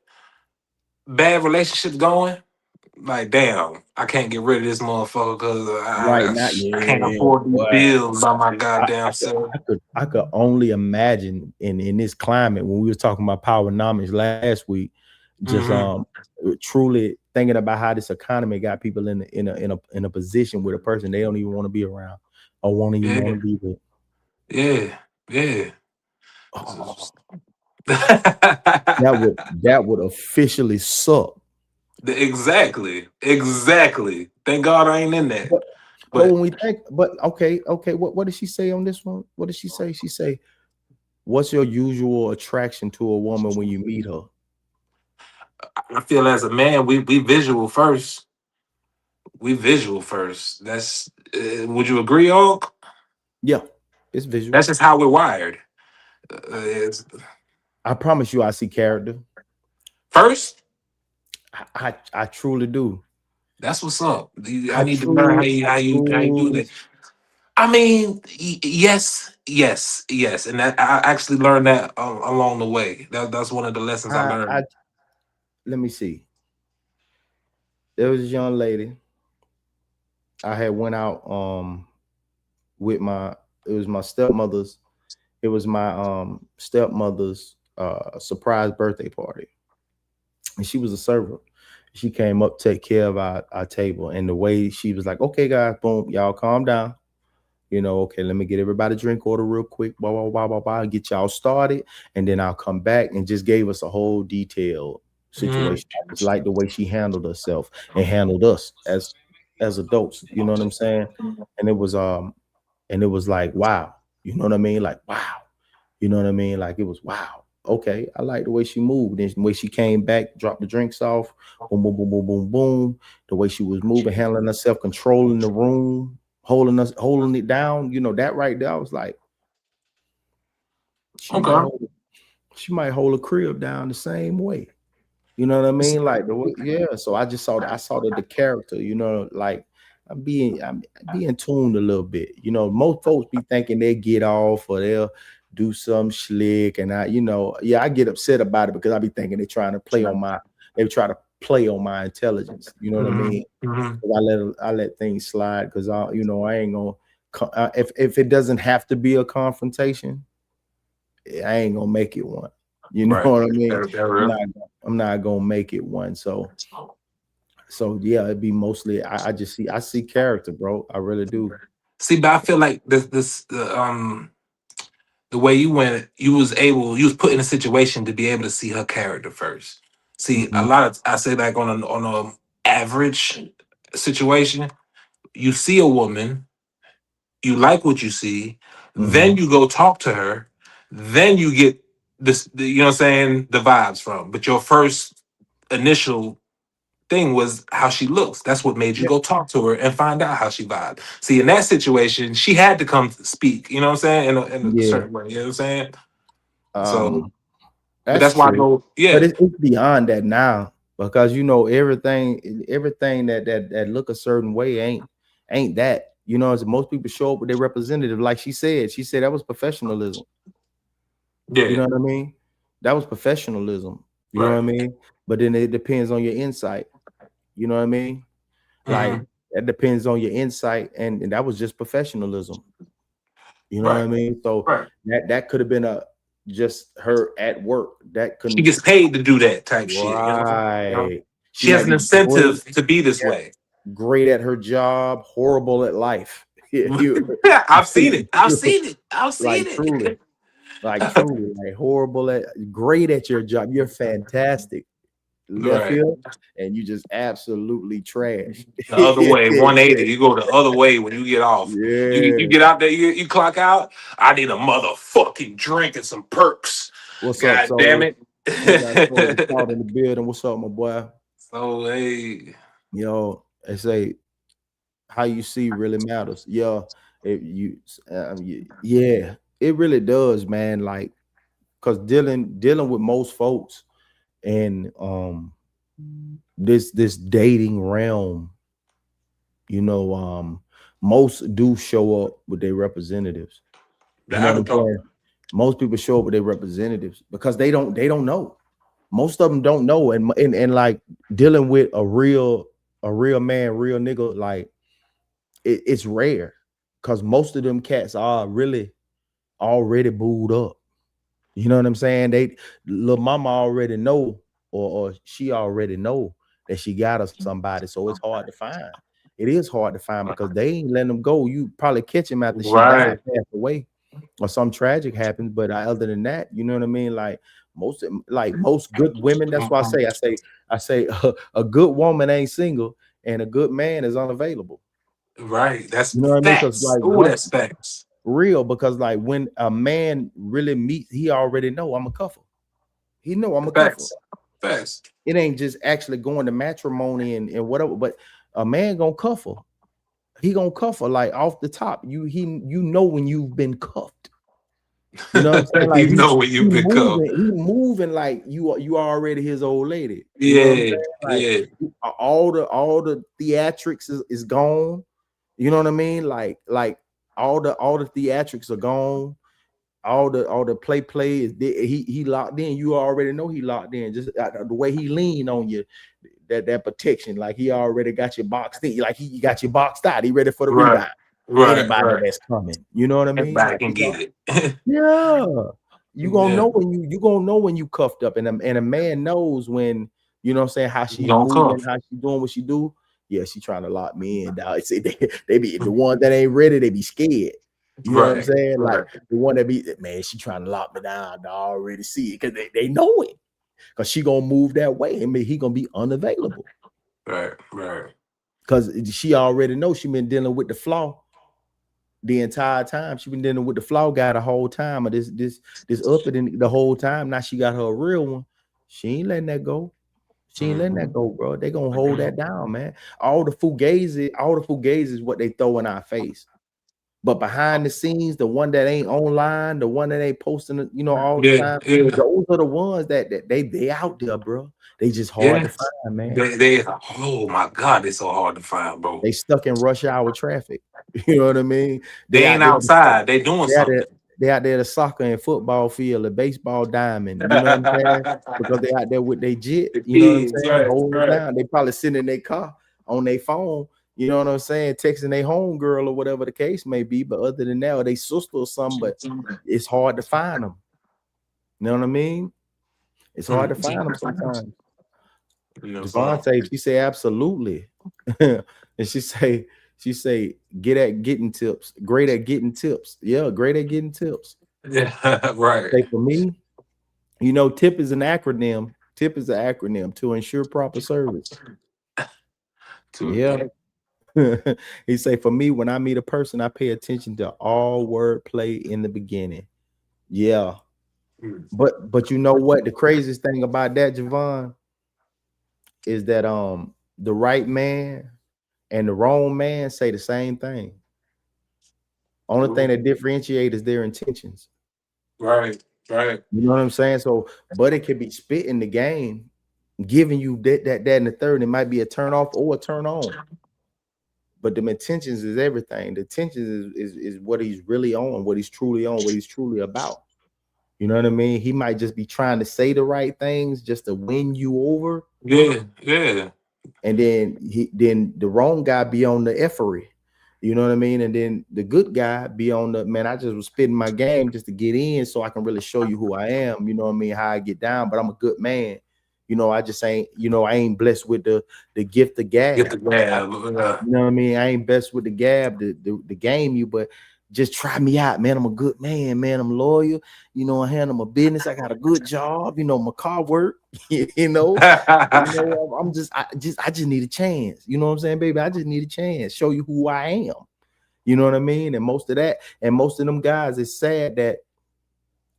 bad relationships going? Like, damn, I can't get rid of this motherfucker because right now, I can't yeah, afford these boy. bills by my I, goddamn I could self. I could only imagine in this climate when we were talking about powernomics last week, just Hmm. truly thinking about how this economy got people in a position with a person they don't even want to be around or won't even want Yeah, to be with. yeah, yeah. Oh, that would officially suck. Exactly, exactly. Thank God I ain't in that. But but But when we think, but okay, what did she say on this one? What did she say? She say, "What's your usual attraction to a woman when you meet her?" I feel as a man, we visual first. We visual first. That's would you agree, Hulk? Yeah, it's visual. That's just how we're wired. It's, I promise you, I see character. first, I truly do. that's what's up. I I need to learn truly, I how you do truly. that. I mean, yes, yes, yes, and that I actually learned that along the way. That's one of the lessons I I learned. let me see. There was a young lady. I had went out with my. It was my stepmother's. It was my stepmother's surprise birthday party, and she was a server. She came up, take care of our table, and the way she was like, "Okay, guys, boom, y'all calm down. Okay, let me get everybody a drink order real quick, blah, blah, blah, blah, blah, get y'all started, and then I'll come back," and just gave us a whole detailed Mhm. situation. I just like the way she handled herself and handled us as adults. You know what I'm saying? And it was like, wow. You know what I mean? Like, wow. You know what I mean? Like it was wow. Okay, I like the way she moved. Then the way she came back, dropped the drinks off, boom, boom, boom, boom, boom, boom. The way she was moving, handling herself, controlling the room, holding it down. That right there. I was like, she might Okay. hold, she might hold a crib down the same way. You know what I mean? Like yeah. So I just saw I saw the character. Like I'm being tuned a little bit. Most folks be thinking they get off or they'll do some slick, and yeah, I get upset about it because I be thinking they try to play on my intelligence. You know what I Hmm. mean? Hmm. 'Cause I let things slide because I ain't gonna if it doesn't have to be a confrontation, I ain't gonna make it one. You know Right. what I mean? That I'm real. not I'm not gonna make it one. So yeah, it'd be mostly I see character, bro. I really do. See, but I feel like the way you went, you was put in a situation to be able to see her character first. See, a Mhm. lot of I say like on a average situation. You see a woman, you like what you see, then you go talk to her, then you get this, you know what I'm saying, the vibes from. But your first initial thing was how she looks. That's what made you Yeah. go talk to her and find out how she vibed. See, in that situation, she had to come speak, you know what I'm saying, in a Yeah. certain way, you know what I'm saying? So, Um, but that's that's why I true. go, But yeah, it's beyond that now because you know everything that look a certain way ain't that. You know, as most people show up with their representative, like she said that was professionalism. You yeah, know what I mean? That was professionalism. You know what I right. mean? But then it depends on your insight. You know what I mean? Like Hmm. that depends on your insight, and that was just professionalism. You know what I Right. mean? So Right. that could have been a just her at work. That She couldn't gets paid to do that type shit, you know? You know? right. She She has might an be great, incentive to be this yeah, way. great at her job, horrible at life. Yeah, you I've seen it. I've seen it. I've like seen truly, it. like horrible at great at your job. You're fantastic. Left Right. field, and you just absolutely trash. The other way, 180. You go the other way when you get off. You Yeah. get out there, you clock out. I need a motherfucking drink and some perks. What's up, God damn Soul? it. We got Soul out in the building. What's up, my boy? So hey, Yo, they say how you see really matters. Yeah, if yeah, it really does, man. Like, cause dealing with most folks and this dating realm, you know, most do show up with their representatives. the You know what I'm avatar. saying? Most people show up with their representatives because they don't know. Most of them don't know, and like dealing with a real man, real nigga, like it's rare because most of them cats are really already booed up. You know what I'm saying? They little mama already know, or she already know that she got us somebody, so it's hard to find. It is hard to find because they ain't letting them go. You probably catch him after she died, Right. passed away, or some tragic happens. But other than that, you know what I mean? Like most good women. That's why I say a good woman ain't single, and a good man is unavailable. Right. That's You know what I mean? Because facts. like Oh, once that's facts. real, because like when a man really meets, he already know I'm a cuffer. He know I'm a cuffer. Facts. Facts. It ain't just actually going to matrimony and whatever, but a man gonna cuff her. He gonna cuff her like off the top. You know when you've been cuffed. You know what I'm saying? Like You know where you pick up. he moving like you already his old lady. You know what I'm Yeah. saying? Like Yeah. all the theatrics is gone. You know what I mean? Like all the theatrics are gone. All the play is there. He locked in. You already know he locked in. Just the way he lean on you, that protection, like he already got you boxed in. Like he got you boxed out. He ready for the Right. rebound. Right. Anybody Right. that's coming, you know what I Get mean? back Like and get it. yeah, you gonna Yeah. know when you gonna know when you cuffed up, and a man knows when, you know what I'm saying, how You she's don't moving, cuff. how she doing what she do. Yeah, she trying to lock me in. Dog. See, they be the one that ain't ready. They be scared. You know what I'm Right. saying? Like Right. the one that be, man, she trying to lock me down. I already see it because they know it. Because she gonna move that way. I mean, he gonna be unavailable Right. Right. because she already knows she been dealing with the flaw the entire time. She been dealing with the flaw guy the whole time, or this uppity the whole time. Now she got her a real one. She ain't letting that go. She ain't letting that Mhm. go, bro. They gonna hold that down, man. All the fugazi is what they throw in our face. But behind the scenes, the one that ain't online, the one that ain't posting, all the Yeah. time, Yeah. those are the ones that they out there, bro. They just hard Yeah. to find, man. They oh my god, it's so hard to find, bro. They stuck in rush hour traffic. You know what I mean? They They ain't out there. outside. They doing They out there. something. They out there the soccer and football field, the baseball diamond. You know what I'm saying? Because they out there with their jet. The You know what I'm kids, saying? right, Holding it right. down. They probably sitting in their car on their phone. You know what I'm saying? Texting their home girl or whatever the case may be. But other than that, or they sister or something. But it's hard to find them. You know what I mean? It's hard to find them sometimes. You know, so Devontae, she say absolutely, and she say get at getting tips, great at getting tips. Yeah, great at getting tips. yeah, right. Say for me, tip is an acronym. Tip is an acronym to ensure proper service. Yeah. He say, for me, when I meet a person, I pay attention to all wordplay in the beginning. Yeah. But you know what? The craziest thing about that, Javon, is that the right man and the wrong man say the same thing. Only thing that differentiates is their intentions. Right, right. You know what I'm saying? So, but it could be spit in the game, giving you that, and the third. It might be a turn off or a turn on. But the intentions is everything. The intentions is what he's really on, what he's truly on, what he's truly about. You know what I mean? He might just be trying to say the right things just to win you over, Yeah, yeah. and then the wrong guy be on the effery. You know what I mean? And then the good guy be on the, man, I just was spitting my game just to get in so I can really show you who I am. You know what I mean? How I get down, but I'm a good man. You know, I just ain't, I ain't blessed with the gift of Get the gab. gab. You know what I mean? I ain't best with the gab, the game you, but just try me out, man. I'm a good man. I'm loyal. You know, I handle my business. I got a good job. You know, my car work. you know, I just need a chance. You know what I'm saying, baby? I just need a chance. Show you who I am. You know what I mean? And most of them guys, it's sad that,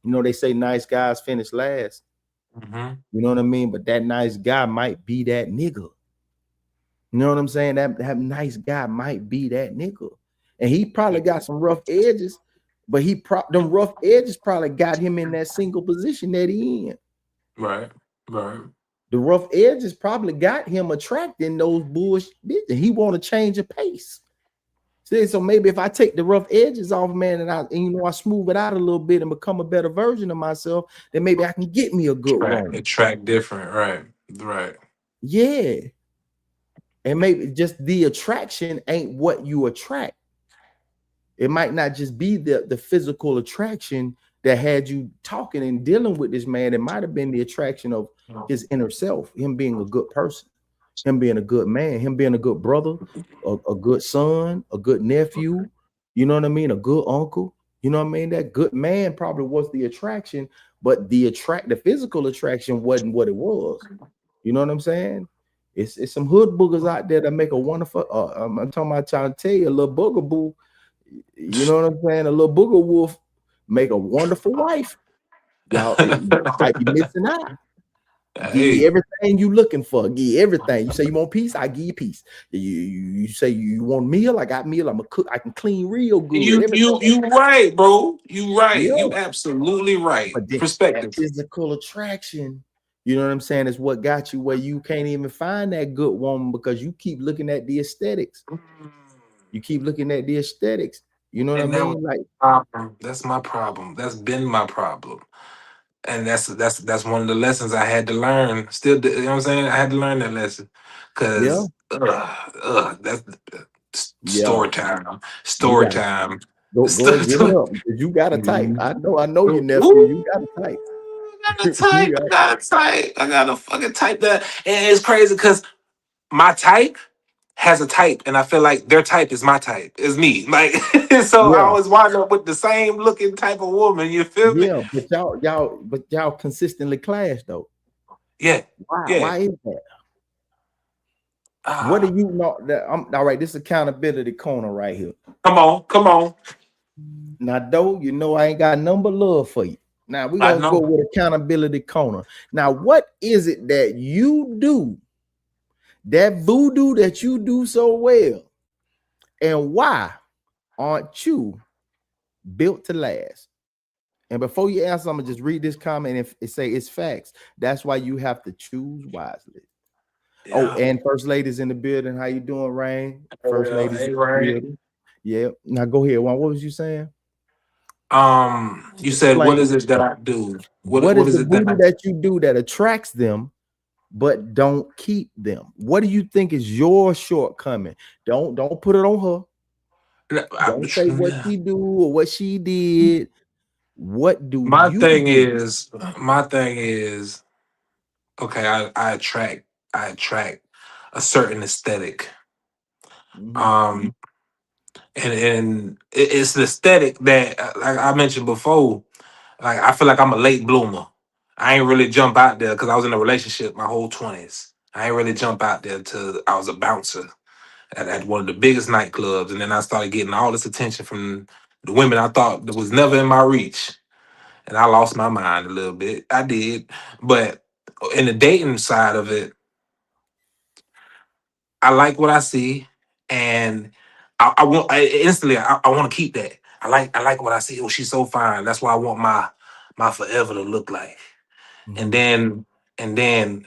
they say nice guys finish last. You know what I mean? But that nice guy might be that nigga. You know what I'm saying? That nice guy might be that nigga. And he probably got some rough edges, but them rough edges probably got him in that single position that he in. Right, right. The rough edges probably got him attracting those bullshit. He want to change the pace. See, so maybe if I take the rough edges off, man, and I smooth it out a little bit and become a better version of myself, then maybe I can get me a good woman. Attract different, right, right. Yeah. And maybe just the attraction ain't what you attract. It might not just be the physical attraction that had you talking and dealing with this man. It might have been the attraction of his inner self, him being a good person, him being a good man, him being a good brother, a good son, a good nephew, you know what I mean? A good uncle, you know what I mean? That good man probably was the attraction, but the physical attraction wasn't what it was. You know what I'm saying? It's some hood boogers out there that make a wonderful. I'm talking about trying to tell you, a little booger boo. You know what I'm saying? A little booger wolf make a wonderful wife. Y'all, you might be missing out. Give you everything you looking for. Give you everything. You say you want peace, I give you peace. You say you want meal, I got meal. I'm a cook. I can clean real good. You right, bro. You right. Yeah. You absolutely right. But Perspective. that physical attraction, you know what I'm saying, is what got you where you can't even find that good woman because you keep looking at the aesthetics. You keep looking at the aesthetics. You know what I mean? Like, that's my problem. That's been my problem. And that's one of the lessons I had to learn. Still, you know what I'm saying? I had to learn that lesson. Cause that's story time. Story time. Go give it up. You got a type. I know you, nephew. You got a type. I gotta fucking type that. And it's crazy because my type has a type, and I feel like their type is my type, is me. Like, so I always wind up with the same looking type of woman. You feel me? Yeah, but y'all consistently clash though. Yeah. Why is that? What do you know? I'm all right. This accountability corner right here. Come on. Now, though, I ain't got number love for you. Now we're gonna go with accountability corner. Now, what is it that you do? That voodoo that you do so well, and why aren't you built to last? And before you answer, I'm gonna just read this comment. If it say it's facts, that's why you have to choose wisely. Yeah. Oh, and first lady's in the building. How you doing, Rain? First lady's in the building. Yeah. Now go ahead. What was you saying? You said, what is it that I do? What is it that you do that attracts them, but don't keep them? What do you think is your shortcoming? Don't put it on her. Don't say what she do or what she did. What do my you thing do? My thing is, okay, I attract a certain aesthetic. And it's the aesthetic that, like I mentioned before, like I feel like I'm a late bloomer. I ain't really jump out there because I was in a relationship my whole 20s. I ain't really jump out there till I was a bouncer. at one of the biggest nightclubs, and then I started getting all this attention from the women I thought that was never in my reach, and I lost my mind a little bit. I did, but in the dating side of it, I like what I see, and I want instantly. I want to keep that. I like what I see. Oh, she's so fine. That's what I want my forever to look like. And Mhm. then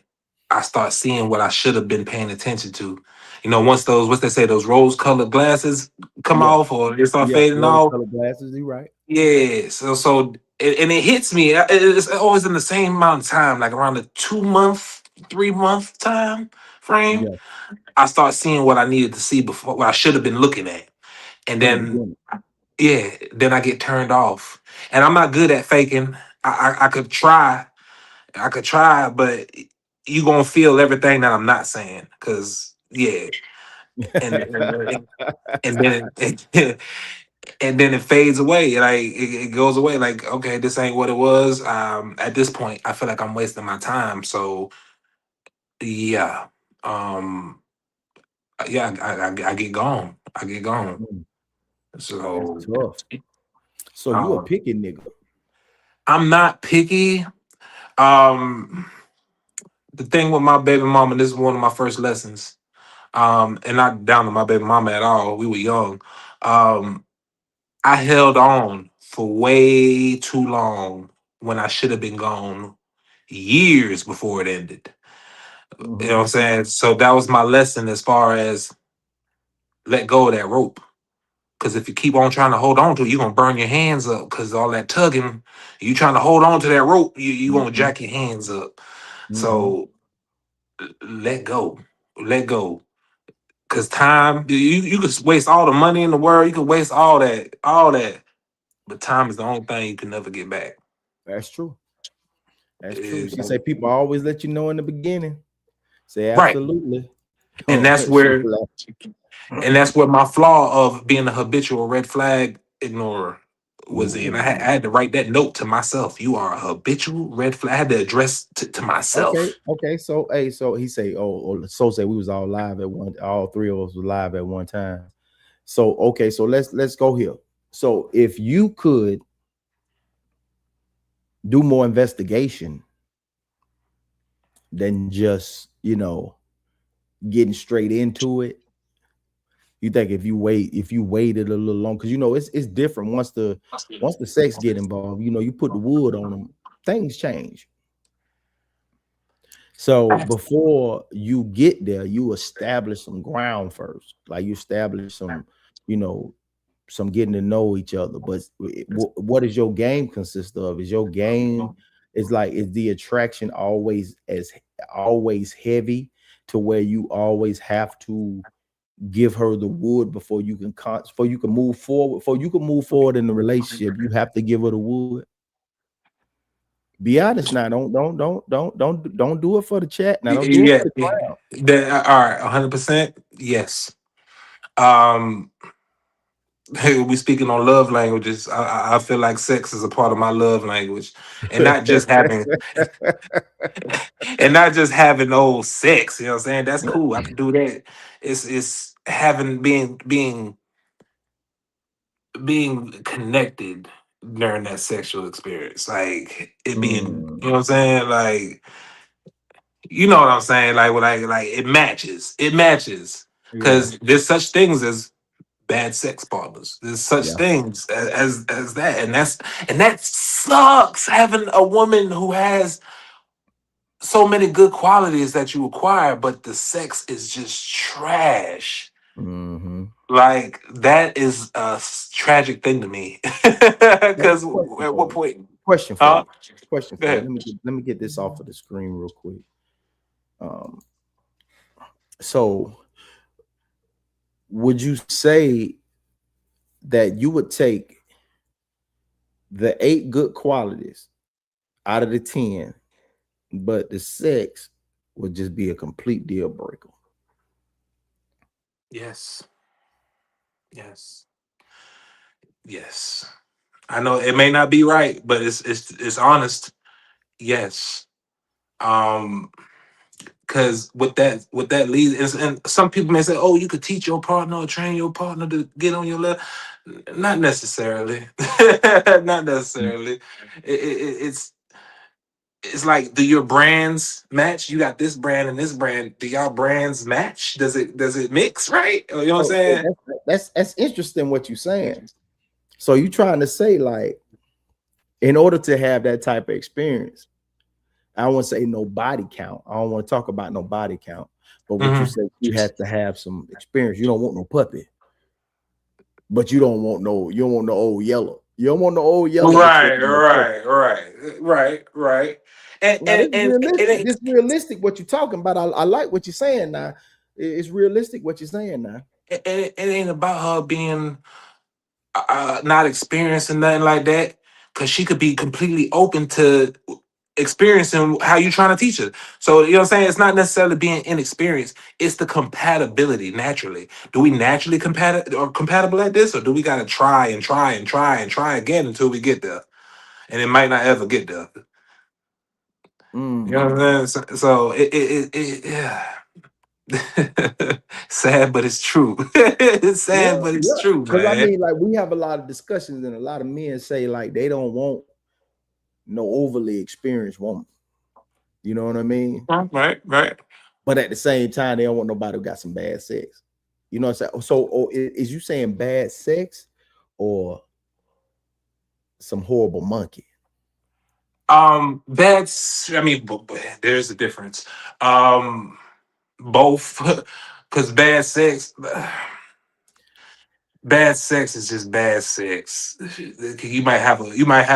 I start seeing what I should have been paying attention to. Once those what's they say those rose colored glasses come Yeah, off or they start yeah. fading Rose off. colored glasses. You right. Yeah, and it hits me. It's always in the same amount of time, like around the 2 month, 3 month time frame. Yeah, I start seeing what I needed to see before, what I should have been looking at, and from the then beginning. yeah, then I get turned off. And I'm not good at faking. I could try, but you gonna feel everything that I'm not saying, cause yeah, and and then and then it fades away, like it goes away, like okay, this ain't what it was. At this point, I feel like I'm wasting my time. So yeah, um, yeah, I get gone. I get gone. Mm, that's So tough. So you a um, picky nigga. I'm not picky. Um, the thing with my baby mama, this is one of my first lessons. And not down to my baby mama at all. We were young. Um, I held on for way too long when I should have been gone years before it ended. You know Hmm. what I'm saying? So that was my lesson as far as let go of that rope. Because if you keep on trying to hold on to it, you're gonna burn your hands up. Because all that tugging, you trying to hold on to that rope, you gonna Hmm. jack your hands up. Hmm. So let go, let go. Cause time, you could waste all the money in the world, you could waste all that, but time is the only thing you can never get back. That's true. That's true. Is She say people always let you know in the beginning. Say right, absolutely. and that's She where like, and that's where my flaw of being a habitual red flag ignorer was in. I ooh. had to write that note to myself. You are a habitual red flag. I had to address to Okay, myself. okay. So hey, so he say, so say we was all live at one, all three of us was live at one time. So okay, so let's go here. So if you could do more investigation than just, getting straight into it, you think if you waited a little long, because it's different once the sex get involved, you put the wood on them, things change. So before you get there, you establish some ground first. Like you establish you know, some getting to know each other. But what is your game consist of? Is your game is the attraction always heavy to where you always have to give her the wood before you can move forward? Before you can move forward in the relationship, you have to give her the wood. Be honest now. Don't do it for the chat. Now don't do it for Yeah, the crowd. all right, 100%. Yes. Um, hey, we speaking on love languages. I feel like sex is a part of my love language, and not just having and not just having old sex. You know what I'm saying? That's cool. I can do that. It's having being connected during that sexual experience, like it being. You know what Mm, I'm saying? Like you know what I'm saying? Like it matches. It matches yeah, because there's such things as bad sex partners. There's such yeah. things as that, and that sucks. Having a woman who has so many good qualities that you acquire, but the sex is just trash. Hmm. Like that is a tragic thing to me. Now, Because question at for what you. point? Question for Huh? you. Question Go for you. ahead. Let me get this off of the screen real quick. Um, so would you say that you would take the 8 good qualities out of the 10, but the sex would just be a complete deal breaker? Yes. Yes. Yes. I know it may not be right, but it's honest. Yes. Um, because with that leads, and some people may say, oh, you could teach your partner or train your partner to get on your level. Not necessarily. Not necessarily. It's like, do your brands match? You got this brand and this brand. Do y'all brands match? Does it mix right? You know what I'm So saying? that's interesting what you're saying. So you trying to say, like, in order to have that type of experience, I don't want to say no body count. I don't want to talk about no body count. But what you say, you have to have some experience. You don't want no puppy, but you don't want no old yellow. You don't want no old yellow, but you don't want no puppy. Right. And Now this and is and it realistic. ain't. This is realistic what you're talking about. I like what you're saying now. It's realistic what you're saying now. It ain't about her being not experiencing nothing like that, because she could be completely open to experiencing how you trying to teach her. So you know what I'm saying? It's not necessarily being inexperienced, it's the compatibility naturally. Do we naturally compatible at this, or do we gotta try and try and try and try again until we get there? And it might not ever get there. You know what I'm saying? So yeah. Sad, but it's true. It's sad, but it's true, Because I man. mean, like, we have a lot of discussions, and a lot of men say, like, they don't want no overly experienced woman. You know what I mean? Right. But at the same time, they don't want nobody who got some bad sex. You know what I'm saying? So, is you saying bad sex or some horrible monkey? That's, I mean, there's a difference. Both, because bad sex is just bad sex. You might have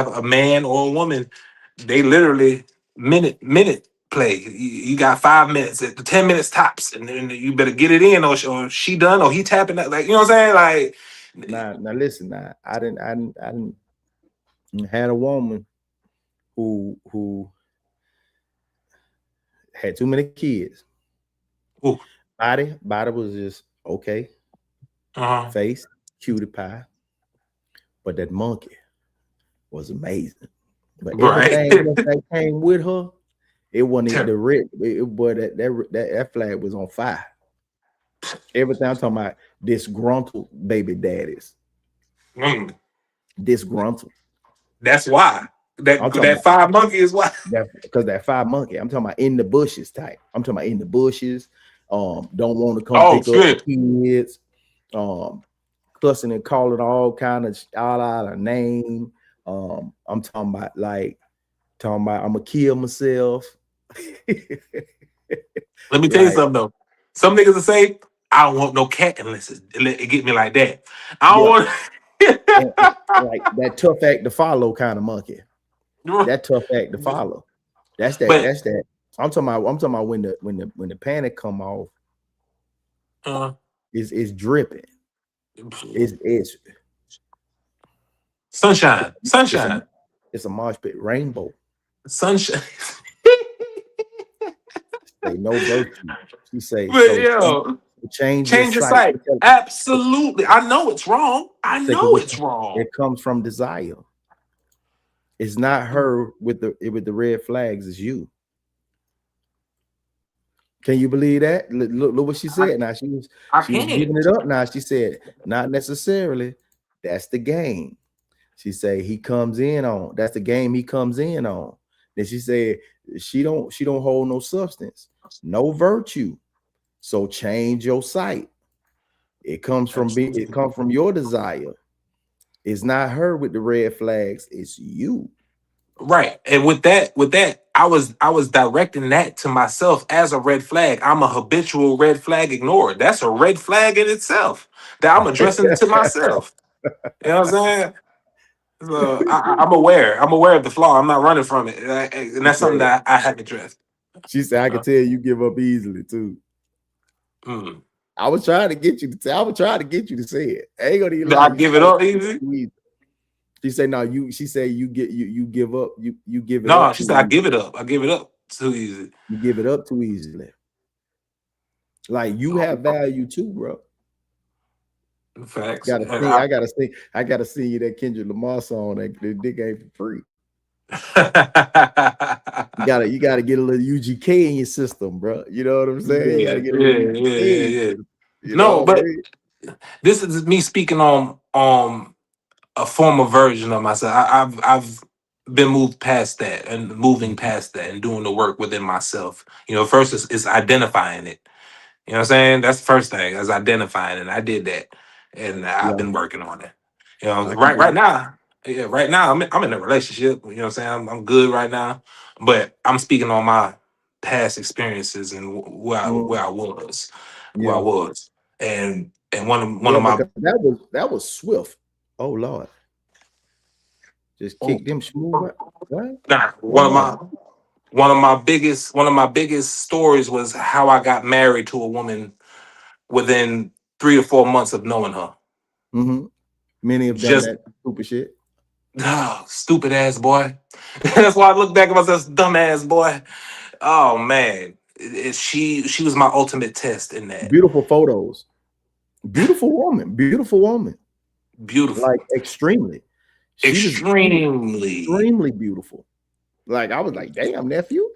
a man or a woman. They literally minute play. You got 5 minutes, 10 minutes tops, and then you better get it in, or she done, or he tapping that. Like, you know what I'm saying? Like, Now listen. Now I didn't had a woman who had too many kids. ooh, Body was just okay. uh-huh. Face, cutie pie, but that monkey was amazing. But Right. everything else that came with her, it wasn't the Ter- red. Boy, that flag was on fire. Everything I'm talking about, disgruntled baby daddies, Mm, disgruntled. that's why I'm talking that about five monkey is why. that because that fire monkey. I'm talking about in the bushes type. I'm talking about in the bushes. Don't want to come Oh pick up the shit. kids. Um, cussing and calling all kind of all out of name. I'm talking about I'm gonna kill myself. Let me tell you Like, something though. Some niggas will say, I don't want no cat unless it get me like that. I yeah, and don't like that tough act to follow kind of monkey. want That tough act to follow. That's that. but That's that. I'm talking about when the panic come off, uh, it's dripping. It's sunshine. it's a Sunshine. it's a marsh pit rainbow. Sunshine. Say no virtue. She say But so. yo, Change your change your sight. sight. Absolutely. I know it's wrong. I Because know it's wrong. it comes from desire. It's not her with the red flags. It's you. Can you believe that? Look what she I, said. Now I she was can't. giving it up. Now she said not necessarily. That's the game. She said he comes in on. That's the game he comes in on. Then she said she don't hold no substance, no virtue. So change your sight. It comes from your desire. It's not her with the red flags. It's you. Right. And with that, I was directing that to myself as a red flag. I'm a habitual red flag ignorer. That's a red flag in itself that I'm addressing to myself. You know what I'm saying? So I'm aware. I'm aware of the flaw. I'm not running from it. And She that's something said, that I have addressed. she said, I can tell you give up easily too. Mm. I was trying to get you to I was trying to get you to say it. I ain't gonna even Do lie. I give it up easy? She said, no, she said you give up, you give it No, up she too said I easy. give it up. I give it up too easy. You give it up too easily. Like you have value too, bro. Facts. Gotta sing, I gotta sing you that Kendrick Lamar song that the dick ain't for free. You gotta get a little UGK in your system, bro. You know what I'm saying? You Yeah, gotta get a little yeah, yeah, UGK yeah, in your yeah. system. You No, know what I but mean? this is me speaking on a former version of myself. I've been moved past that and moving past that and doing the work within myself. You know, first is identifying it. You know what I'm saying? That's the first thing, is identifying, and I did that, and I've Yeah, been working on it. You know, I can right dig now, yeah, right now I'm in a relationship. You know what I'm saying? I'm good right now, but I'm speaking on my past experiences and it. where I Yeah, was, and one yeah, of my because that was swift. Oh Lord, just oh, kick them smooth right. What? nah, Hold on. one of my biggest stories was how I got married to a woman within 3 or 4 months of knowing her. Mm-hmm. Many have done Just that stupid shit. stupid ass boy. That's why I look back at myself, dumb ass boy. Oh man, she was my ultimate test in that. Beautiful photos. Beautiful woman. Beautiful woman. Like Beautiful, extremely. She was extremely extremely beautiful. Like I was like, damn, nephew.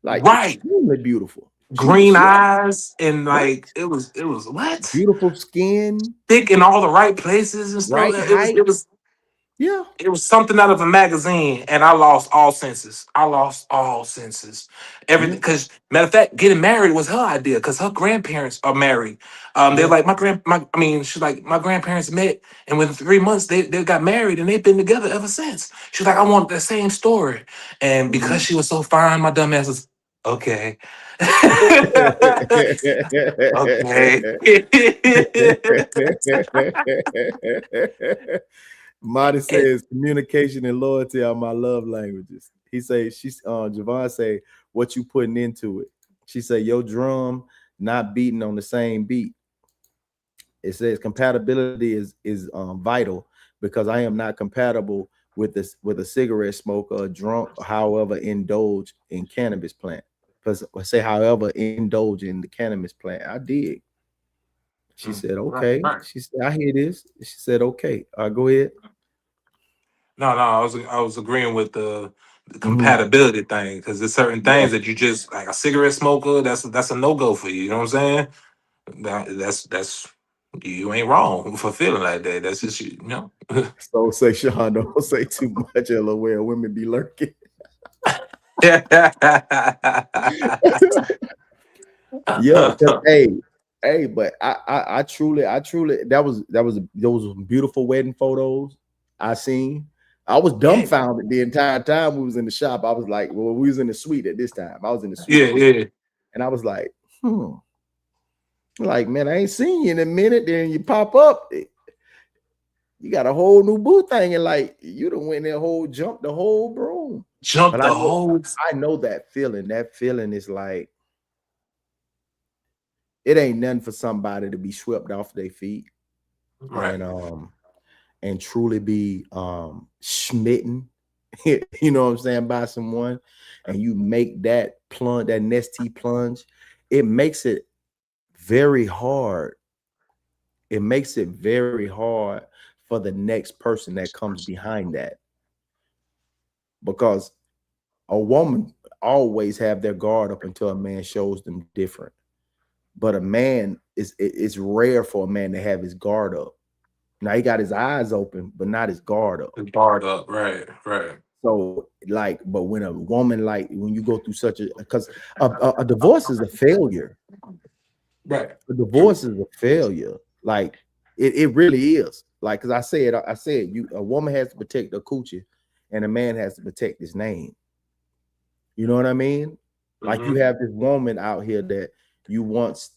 Like right. extremely beautiful. She was Green she eyes and right. like it was what Beautiful skin, thick in all the right places and stuff. right height. Yeah. It was something out of a magazine, and I lost all senses. I lost all senses. Everything, Yeah. because matter of fact, getting married was her idea. Because her grandparents are married. They're Yeah. like I mean, she's like my grandparents met, and within 3 months they got married, and they've been together ever since. She's like, I want the same story, and because Mhm. she was so fine, my dumb ass was okay. Okay. Marty says communication and loyalty are my love languages. He say she's Javon say what you putting into it. She say your drum not beating on the same beat. It says compatibility is vital because I am not compatible with a cigarette smoker, a drunk, or however indulge in cannabis plant. Because say however indulge in the cannabis plant. I did. She said, Right, okay. right. She said, I hear this. She said, okay. Go ahead. No, I was agreeing with the Hmm. compatibility thing, because there's certain Yeah. things that you just like a cigarette smoker. That's a no go for you. You know what I'm saying? That's you ain't wrong for feeling like that. That's just you know. So say Sean, don't say too much, LOL. Women be lurking. Yeah, because hey, but I truly those beautiful wedding photos I seen. I was Yeah, dumbfounded the entire time we was in the shop. I was like, well, we was in the suite at this time. I was in the suite yeah, at this, yeah. and I was like, like, man, I ain't seen you in a minute. Then you pop up, you got a whole new boo thing, and like you done went there whole jump the whole broom. Jump But the whole. I know that feeling. That feeling is like it ain't nothing for somebody to be swept off their feet Right. and truly be smitten, you know what I'm saying, by someone, and you make that plunge, that nesty plunge, it makes it very hard. It makes it very hard for the next person that comes behind that because a woman always have their guard up until a man shows them different. But a man it's rare for a man to have his guard up. Now he got his eyes open, but not his guard up. Barred up. Right. Right. So like, but when a woman like when you go through such a because a divorce is a failure. Right. A divorce is a failure. Like it really is. Like because I said you a woman has to protect her coochie, and a man has to protect his name. You know what I mean? Like you Hmm. have this woman out here that you once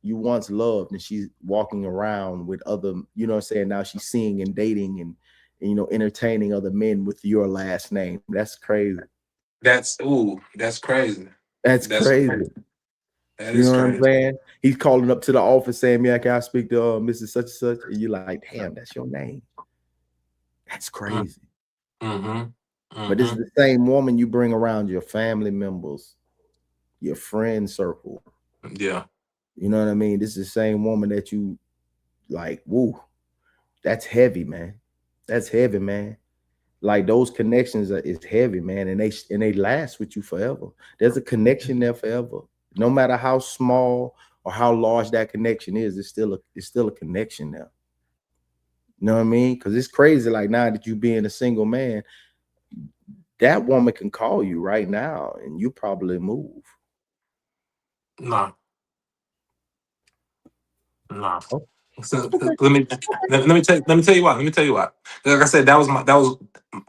you once loved, and she's walking around with other, you know what I'm saying? Now she's seeing and dating and entertaining other men with your last name. That's crazy. That's crazy. That's That's crazy. crazy. That You is know what I'm crazy. saying? He's calling up to the office saying, "Yeah, can I speak to Mrs. Such and Such?" And you're like, "Damn, that's your name. That's crazy." Mm-hmm. But this is Mm-hmm. the same woman you bring around your family members, your friend circle. Yeah. You know what I mean? This is the same woman that you like. Woo, that's heavy, man. That's heavy, man. Like those connections is heavy, man, and they last with you forever. There's a connection there forever, no matter how small or how large that connection is. It's still a connection there. You know what I mean? Because it's crazy. Like now that you being a single man, that woman can call you right now, and you probably move. No, no. Oh, So okay. let me tell you what. Let me tell you what. Like I said, that was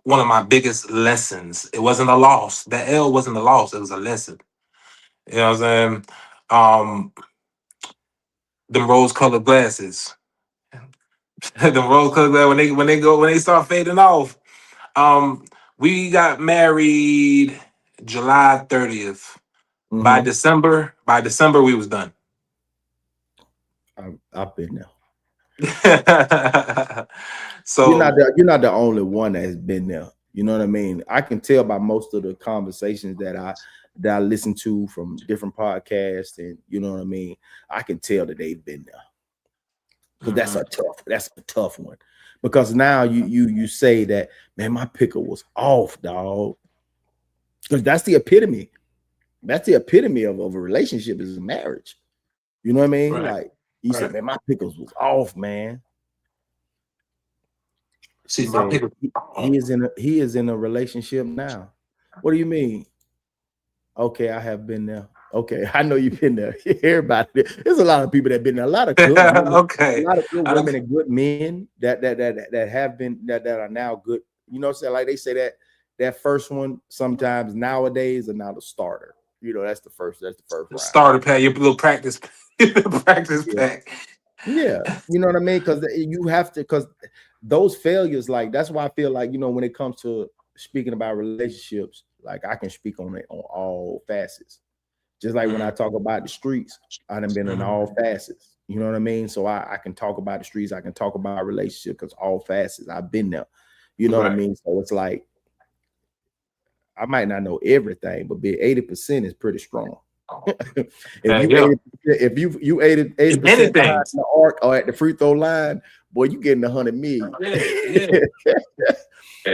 one of my biggest lessons. It wasn't a loss. That L wasn't a loss. It was a lesson. You know what I'm saying? Um, them rose colored glasses. Them rose colored glasses when they start fading off. Um, we got married July 30th. Mm-hmm. By December we was done. I've been there. So You're not the only one that has been there. You know what I mean? I can tell by most of the conversations that I listen to from different podcasts, and you know what I mean. I can tell that they've been there because mhm, that's a tough one. Because now you say that, man, my picker was off, dog. Because that's the epitome. That's the epitome of a relationship is a marriage. You know what I mean? right, Like you said, right. man, my pickles was off, man. She See, my said picker. he is in a relationship now. What do you mean? Okay, I have been there. Okay, I know you've been there. Everybody, there's a lot of people that been there. A lot of good women, a Okay. lot of good I- women and good men that have been that are now good. You know what I'm saying? Like they say that first one sometimes nowadays are now the starter. You know, that's the first round. Starter pack, your little practice, practice Yeah. pack. Yeah, you know what I mean? Because you have to, because those failures, like that's why I feel like, you know, when it comes to speaking about relationships, like I can speak on it on all facets. Just like when I Mhm, talk about the streets, I done been in mhm. all facets. You know what I mean? So I can talk about the streets, I can talk about relationships because all facets, I've been there. You know what I Right. mean? So it's like I might not know everything, but be 80% is pretty strong. If There you you go. 80, if you 80% behind Anything. the arc or at the free throw line, boy, you getting 100 million. Yeah, yeah,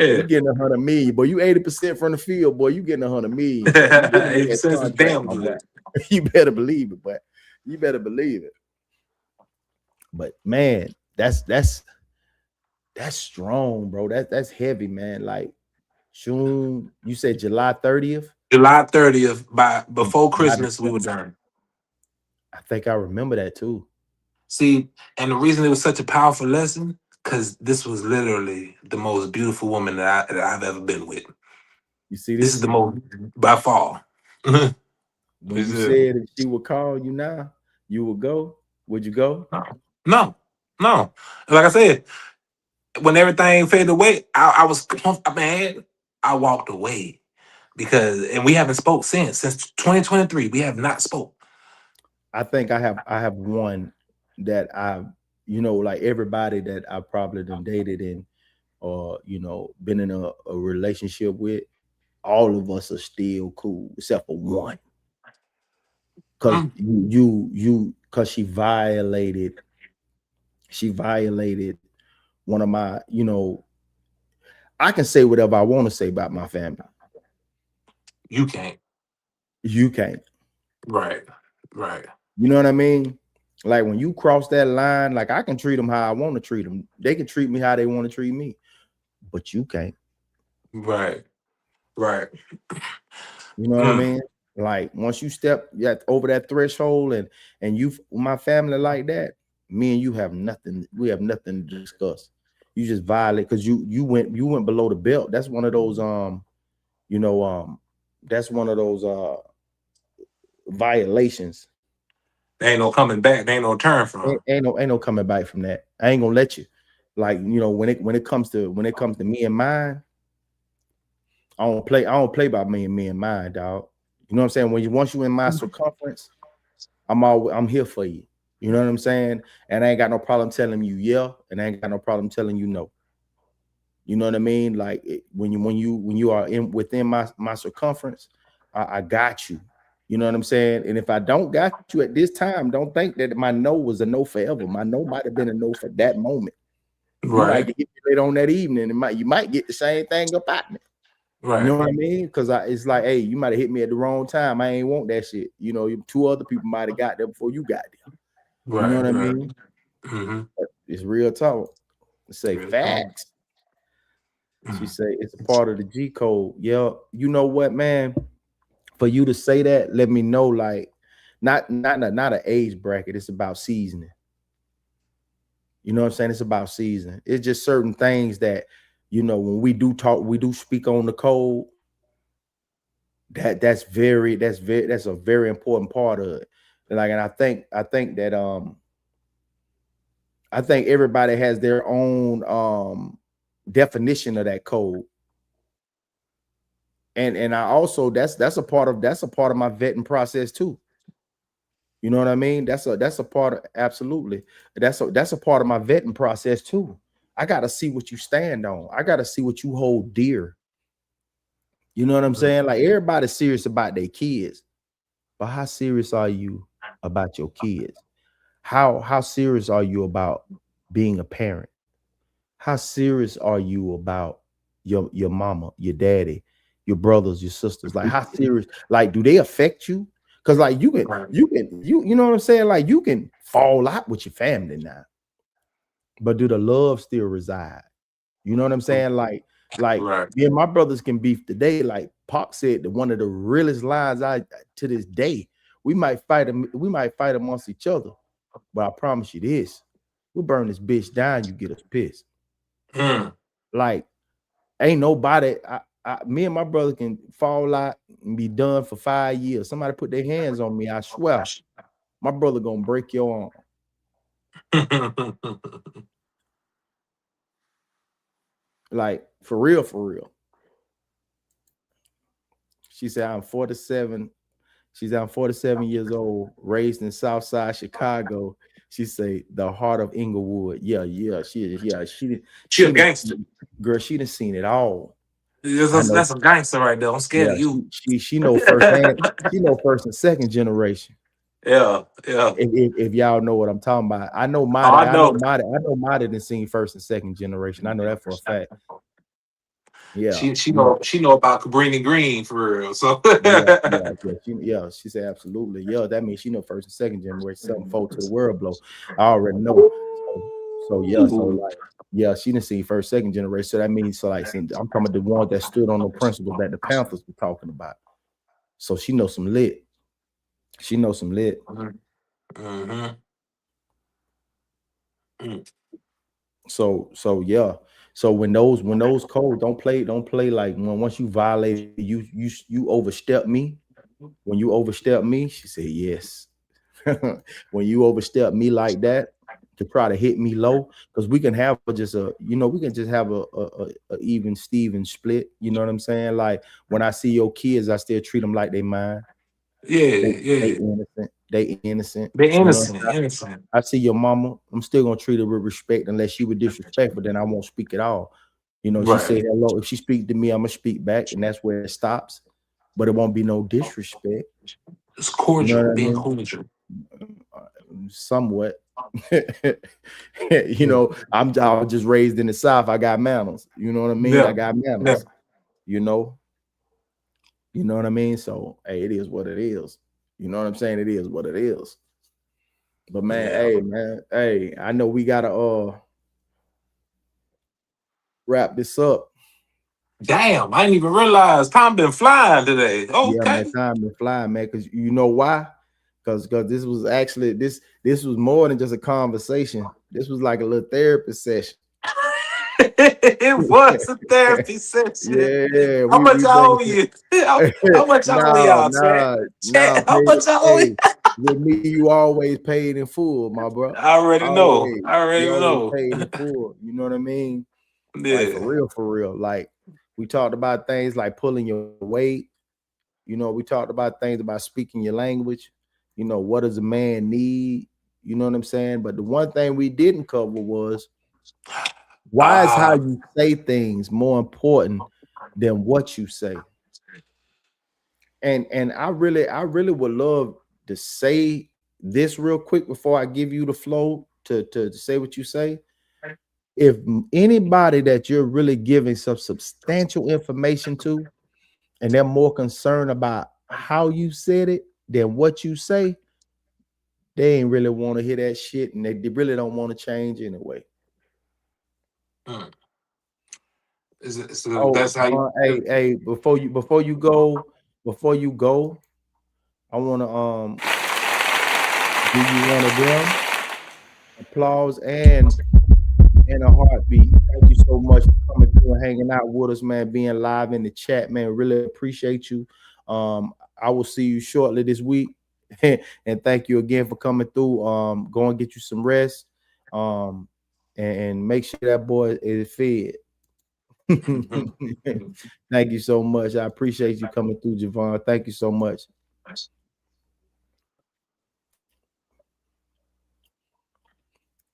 You yeah. getting 100 million, boy. You 80% from the field, boy. You getting 100 million, boy. You getting a big 80 cents is contract, damn my boy. good. You better believe it, but you better believe it. But man, that's strong, bro. That's heavy, man. Like June, you said July 30th. July 30th, by before By Christmas, we were December. done. I think I remember that too. See, and the reason it was such a powerful lesson, because this was literally the most beautiful woman that I've ever been with. You see This is this? the most by far. When It's, you said if she would call you now, you would go. Would you go? no, no, no. Like I said, when everything faded away, I was man. I walked away because, and we haven't spoke since 2023. We have not spoke. I think I have one that you know, like everybody that I probably done dated in or you know been in a relationship with, all of us are still cool except for one. Cause Mm, cause she violated one of my, you know, I can say whatever I want to say about my family. you can't. You can't. Right, right, You know what I mean? Like when you cross that line, like I can treat them how I want to treat them. They can treat me how they want to treat me, but you can't. right, right. You know what I Mm, mean? Like once you step over that threshold and you my family like that, me and you have nothing. We have nothing to discuss. You just violate because you went below the belt. That's one of those you know that's one of those violations. there ain't no coming back. There ain't no turn from. Ain't no coming back from that. I ain't gonna let you. Like you know when it comes to me and mine, I don't play by me and mine, dog. You know what I'm saying? When you once you in my circumference, I'm here for you. You know what I'm saying? And I ain't got no problem telling you yeah, and I ain't got no problem telling you no. You know what I mean? Like when you are in within my circumference, I got you. You know what I'm saying? And if I don't got you at this time, don't think that my no was a no forever. My no might have been a no for that moment. You might Right. get hit later on that evening, and you might get the same thing up at me. You know Right. what I mean? Because it's like, hey, you might have hit me at the wrong time. I ain't want that shit. You know, 2 other people might have got there before you got there. You know Right. what I Right. mean? Mm-hmm. It's real talk. Say Real talk. facts. She say it's a part of the G code. Yeah, you know what, man? For you to say that, let me know. Like, not an age bracket. It's about seasoning. You know what I'm saying? It's about seasoning. It's just certain things that, when we do talk, we do speak on the code. That's a very important part of it. And I think that I think everybody has their own definition of that code. And I also that's a part of my vetting process too. You know what I mean? That's a part of, absolutely. That's a part of my vetting process too. I got to see what you stand on. I got to see what you hold dear. You know what I'm saying? Like, everybody's serious about their kids, but how serious are you about your kids? How serious are you about being a parent? How serious are you about your mama, your daddy, your brothers, your sisters? Like, how serious? Like, do they affect you? Because like Right. you know what I'm saying? Like, you can fall out with your family now, but do the love still reside? You know what I'm saying? Like Right. me and my brothers can beef today. Like Pop said, that one of the realest lines to this day. We might fight amongst each other, but I promise you this: we burn this bitch down. You get us pissed. Mm. Like, ain't nobody. Me and my brother can fall out and be done for 5 years. Somebody put their hands on me, I swear, my brother gonna break your arm. Like, for real, for real. She said, I'm 47. She's 47 years old, raised in Southside Chicago. She say the heart of Inglewood. Yeah. She a She done, gangster. girl, she done seen it all. I know. That's a gangster right there. I'm scared Yeah, of you. she know firsthand. She know first and second generation. Yeah. Yeah. If y'all know what I'm talking about. I know Oh, Marty. I know. Done seen first and second generation. I know that for a fact. Yeah. She know about Cabrini Green for real. So She said absolutely. Yeah, that means she know first and second generation, 7-4 to the world blow. I already know. So Ooh. like, yeah, she didn't see first, second generation. So that means, I'm talking about the ones that stood on the principles that the Panthers were talking about. So she knows some lit. She knows some lit. Mm-hmm. Mm. So yeah. So when those codes don't play like, once you violate, you overstep me. When you overstep me, she said yes. When you overstep me like that to try to hit me low, because we can have we can just have a even Steven split. You know what I'm saying? Like, when I see your kids, I still treat them like they mine. Yeah, They yeah. innocent. They innocent. They're You know, innocent, innocent. I see your mama, I'm still gonna treat her with respect, unless she would disrespect, but then I won't speak at all. She Right. say hello. If she speak to me, I'm gonna speak back, and that's where it stops. But it won't be no disrespect. It's You know cordial, what I being mean? cordial. Somewhat. I was just raised in the South. I got manners. You know what I mean? I Yeah. got Yeah. manners. You know, you know what I mean? So, hey, it is what it is. You know what I'm saying? It is what it is. But Yeah. man, hey, I know we gotta wrap this up. Damn, I didn't even realize time been flying today. Yeah, man, Okay. time been flying, man. Because you know why? Because this was actually this was more than just a conversation. This was like a little therapy session. It was a therapy session. Yeah, How much we I bring owe you? How much I owe no, y'all, chat? no, Chat, how much I owe you? hey, with me, you always paid in full, my bro. I already know. Always. I already You always know. paid in full. You know what I mean? Like, for Yeah. real, for real. Like, we talked about things like pulling your weight. We talked about things about speaking your language. What does a man need? You know what I'm saying? But the one thing we didn't cover was, why is how Ah, you say things more important than what you say? And I really would love to say this real quick before I give you the flow to say what you say. if anybody that you're really giving some substantial information to, and they're more concerned about how you said it than what you say, they ain't really want to hear that shit, and they really don't want to change anyway. Mm. So Oh, that's how you. hey, before you go, I want to give you one of them applause and a heartbeat. Thank you so much for coming through and hanging out with us, man. Being live in the chat, man. Really appreciate you. I will see you shortly this week, and thank you again for coming through. Go and get you some rest, and make sure that boy is fed. Thank you so much. I appreciate you coming through, Javon. Thank you so much.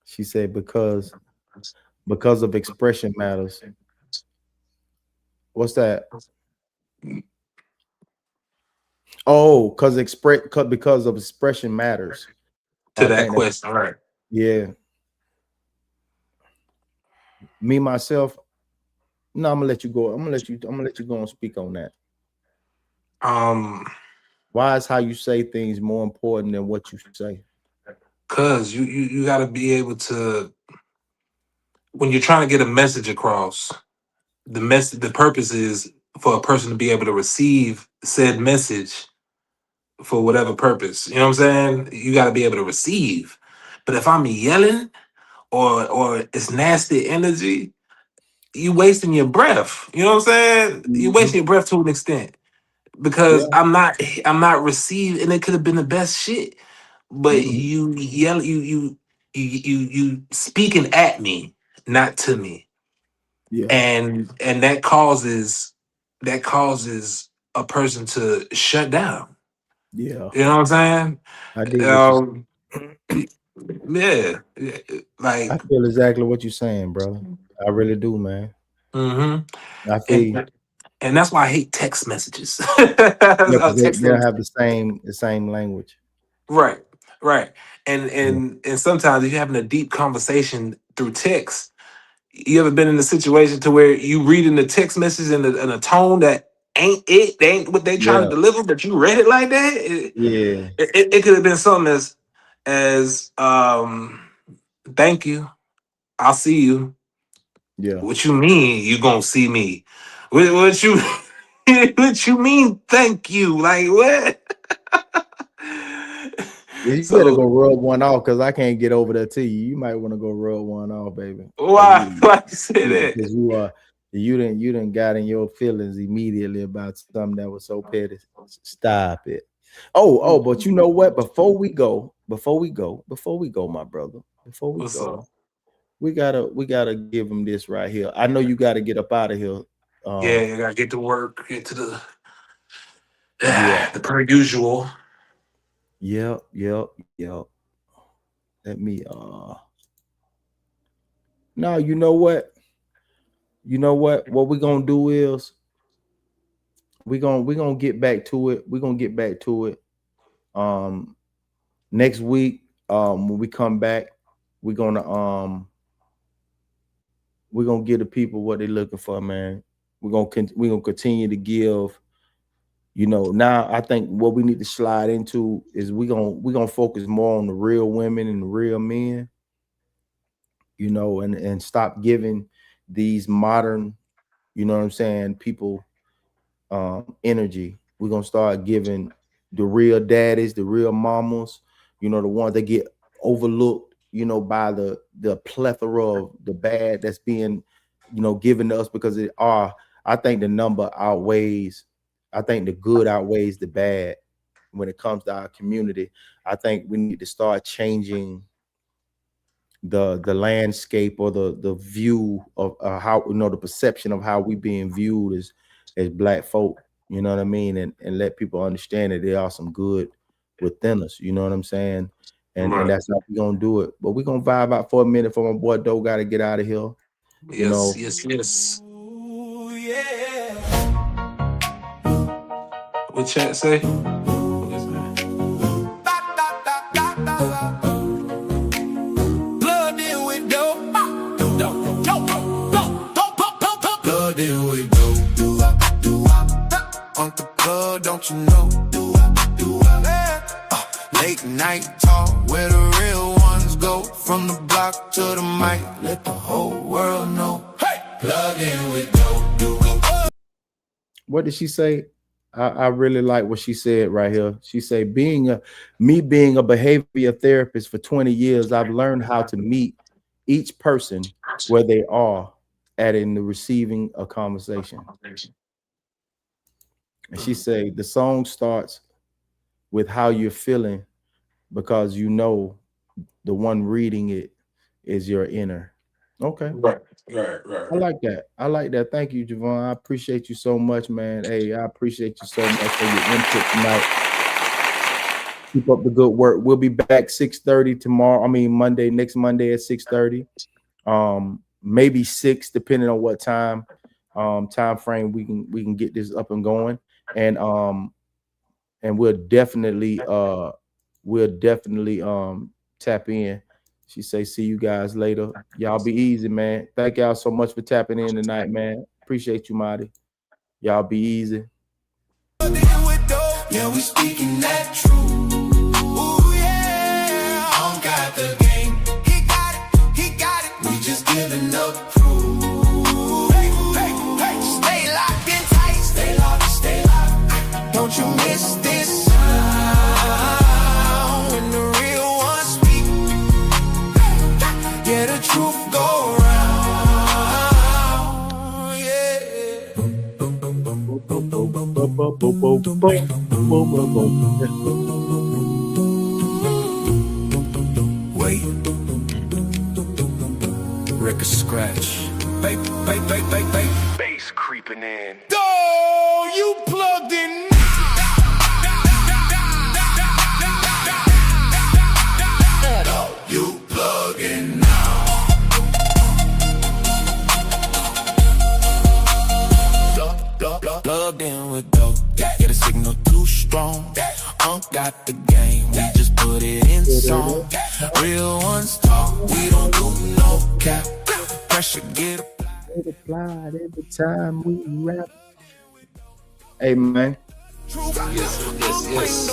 She said because of expression matters. What's that? Oh, because of expression matters. To that question, all right. Yeah. Me myself. No, I'm gonna let you go. I'm gonna let you go and speak on that. Why is how you say things more important than what you say? Cause you gotta be able to, when you're trying to get a message across, the purpose is for a person to be able to receive said message for whatever purpose. You know what I'm saying? You gotta be able to receive. But if I'm yelling or it's nasty energy, you wasting your breath. You know what I'm saying? You wasting your breath to an extent. Because Yeah. I'm not receiving, and it could have been the best shit. But you yell, you speaking at me, not to me. Yeah. And that causes a person to shut down. Yeah. You know what I'm saying? I did what you Yeah, I like, feel exactly what you're saying, brother. I really do, man. I feel you. and that's why I hate text messages. Yeah, because they don't Texting, have the same language. right, right, Yeah. and sometimes if you're having a deep conversation through text, you ever been in a situation to where you reading the text message in a tone that ain't it, they ain't what they trying to Yeah. deliver, but you read it like that. Yeah. It could have been something as thank you, I'll see you. Yeah. What you mean you gonna see me? What you what you mean thank you? Like what? You better go So rub one off because I can't get over that to you. You might want to go rub one off, baby. why you say that? Because you didn't got in your feelings immediately about something that was so petty. Stop it. But you know what? Before we go, my brother, before we What's up? go, we gotta give him this right here. I know you gotta get up out of here. Yeah, you gotta get to work, get to the Yeah. the per usual. Yep. Let me no, you know what? What we're gonna do is we're gonna get back to it. We're gonna get back to it. Next week, when we come back, we're gonna give the people what they're looking for, man. We're gonna continue to give. Now I think what we need to slide into is we're gonna focus more on the real women and the real men, and stop giving these modern, you know what I'm saying, people energy. We're gonna start giving the real daddies, the real mamas, the ones that get overlooked, by the plethora of the bad that's being, given to us because I think the number outweighs, I think the good outweighs the bad when it comes to our community. I think we need to start changing the landscape or the view of how the perception of how we being viewed as black folk, you know what I mean, and let people understand that there are some good within us, you know what I'm saying, and Right. that's how we gonna do it. But we gonna vibe out for a minute for my boy Doe got to get out of here, Yes, yes, yes. Ooh, yeah. What chat say? Plugged in with dope. Plugged in with Uncle Plug, don't you know? Late night talk where the real ones go. From the block to the mic, let the whole world know. Plug in with What did she say? I really like what she said right here. She said, being a behavior therapist for 20 years, I've learned how to meet each person where they are at in the receiving a conversation. And she said, the song starts with how you're feeling because you know the one reading it is your inner. Okay. Right. I like that. I like that. Thank you, Javon. I appreciate you so much, man. Hey, I appreciate you so much for your input tonight. Keep up the good work. We'll be back 6:30 tomorrow. Monday, next Monday at 6:30. Maybe 6, depending on what time frame we can get this up and going. And we'll definitely tap in. She say, see you guys later. Y'all be easy, man. Thank y'all so much for tapping in tonight, man. Appreciate you, Marty. Y'all be easy. Yeah, we speaking that truth. Ooh, yeah. I don't got the game. He got it. We just giving up proof. Hey, stay locked in tight. Stay locked. Don't you miss this sound when the real ones speak. Yeah, the truth go around. Yeah. Wait. Record scratch. Bass creeping in. Oh, you plugged in. You plug in now. Plugged in with dope. Yeah, the signal too strong. Got the game. We just put it in song. Real ones talk. We don't do no cap. Pressure get applied every time we rap. Hey, man. Yes.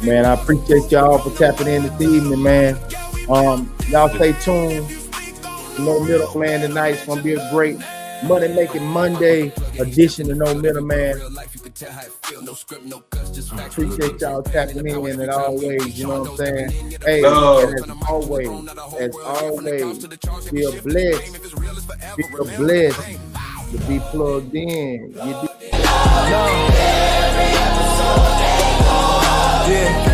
Man, I appreciate y'all for tapping in this evening, man. Y'all stay tuned. No Middleman tonight. It's gonna be a great Money Making Monday edition of No Middleman. Appreciate y'all tapping in and always, you know what I'm saying? Hey, and as always, feel blessed to be plugged in. You do. Yeah.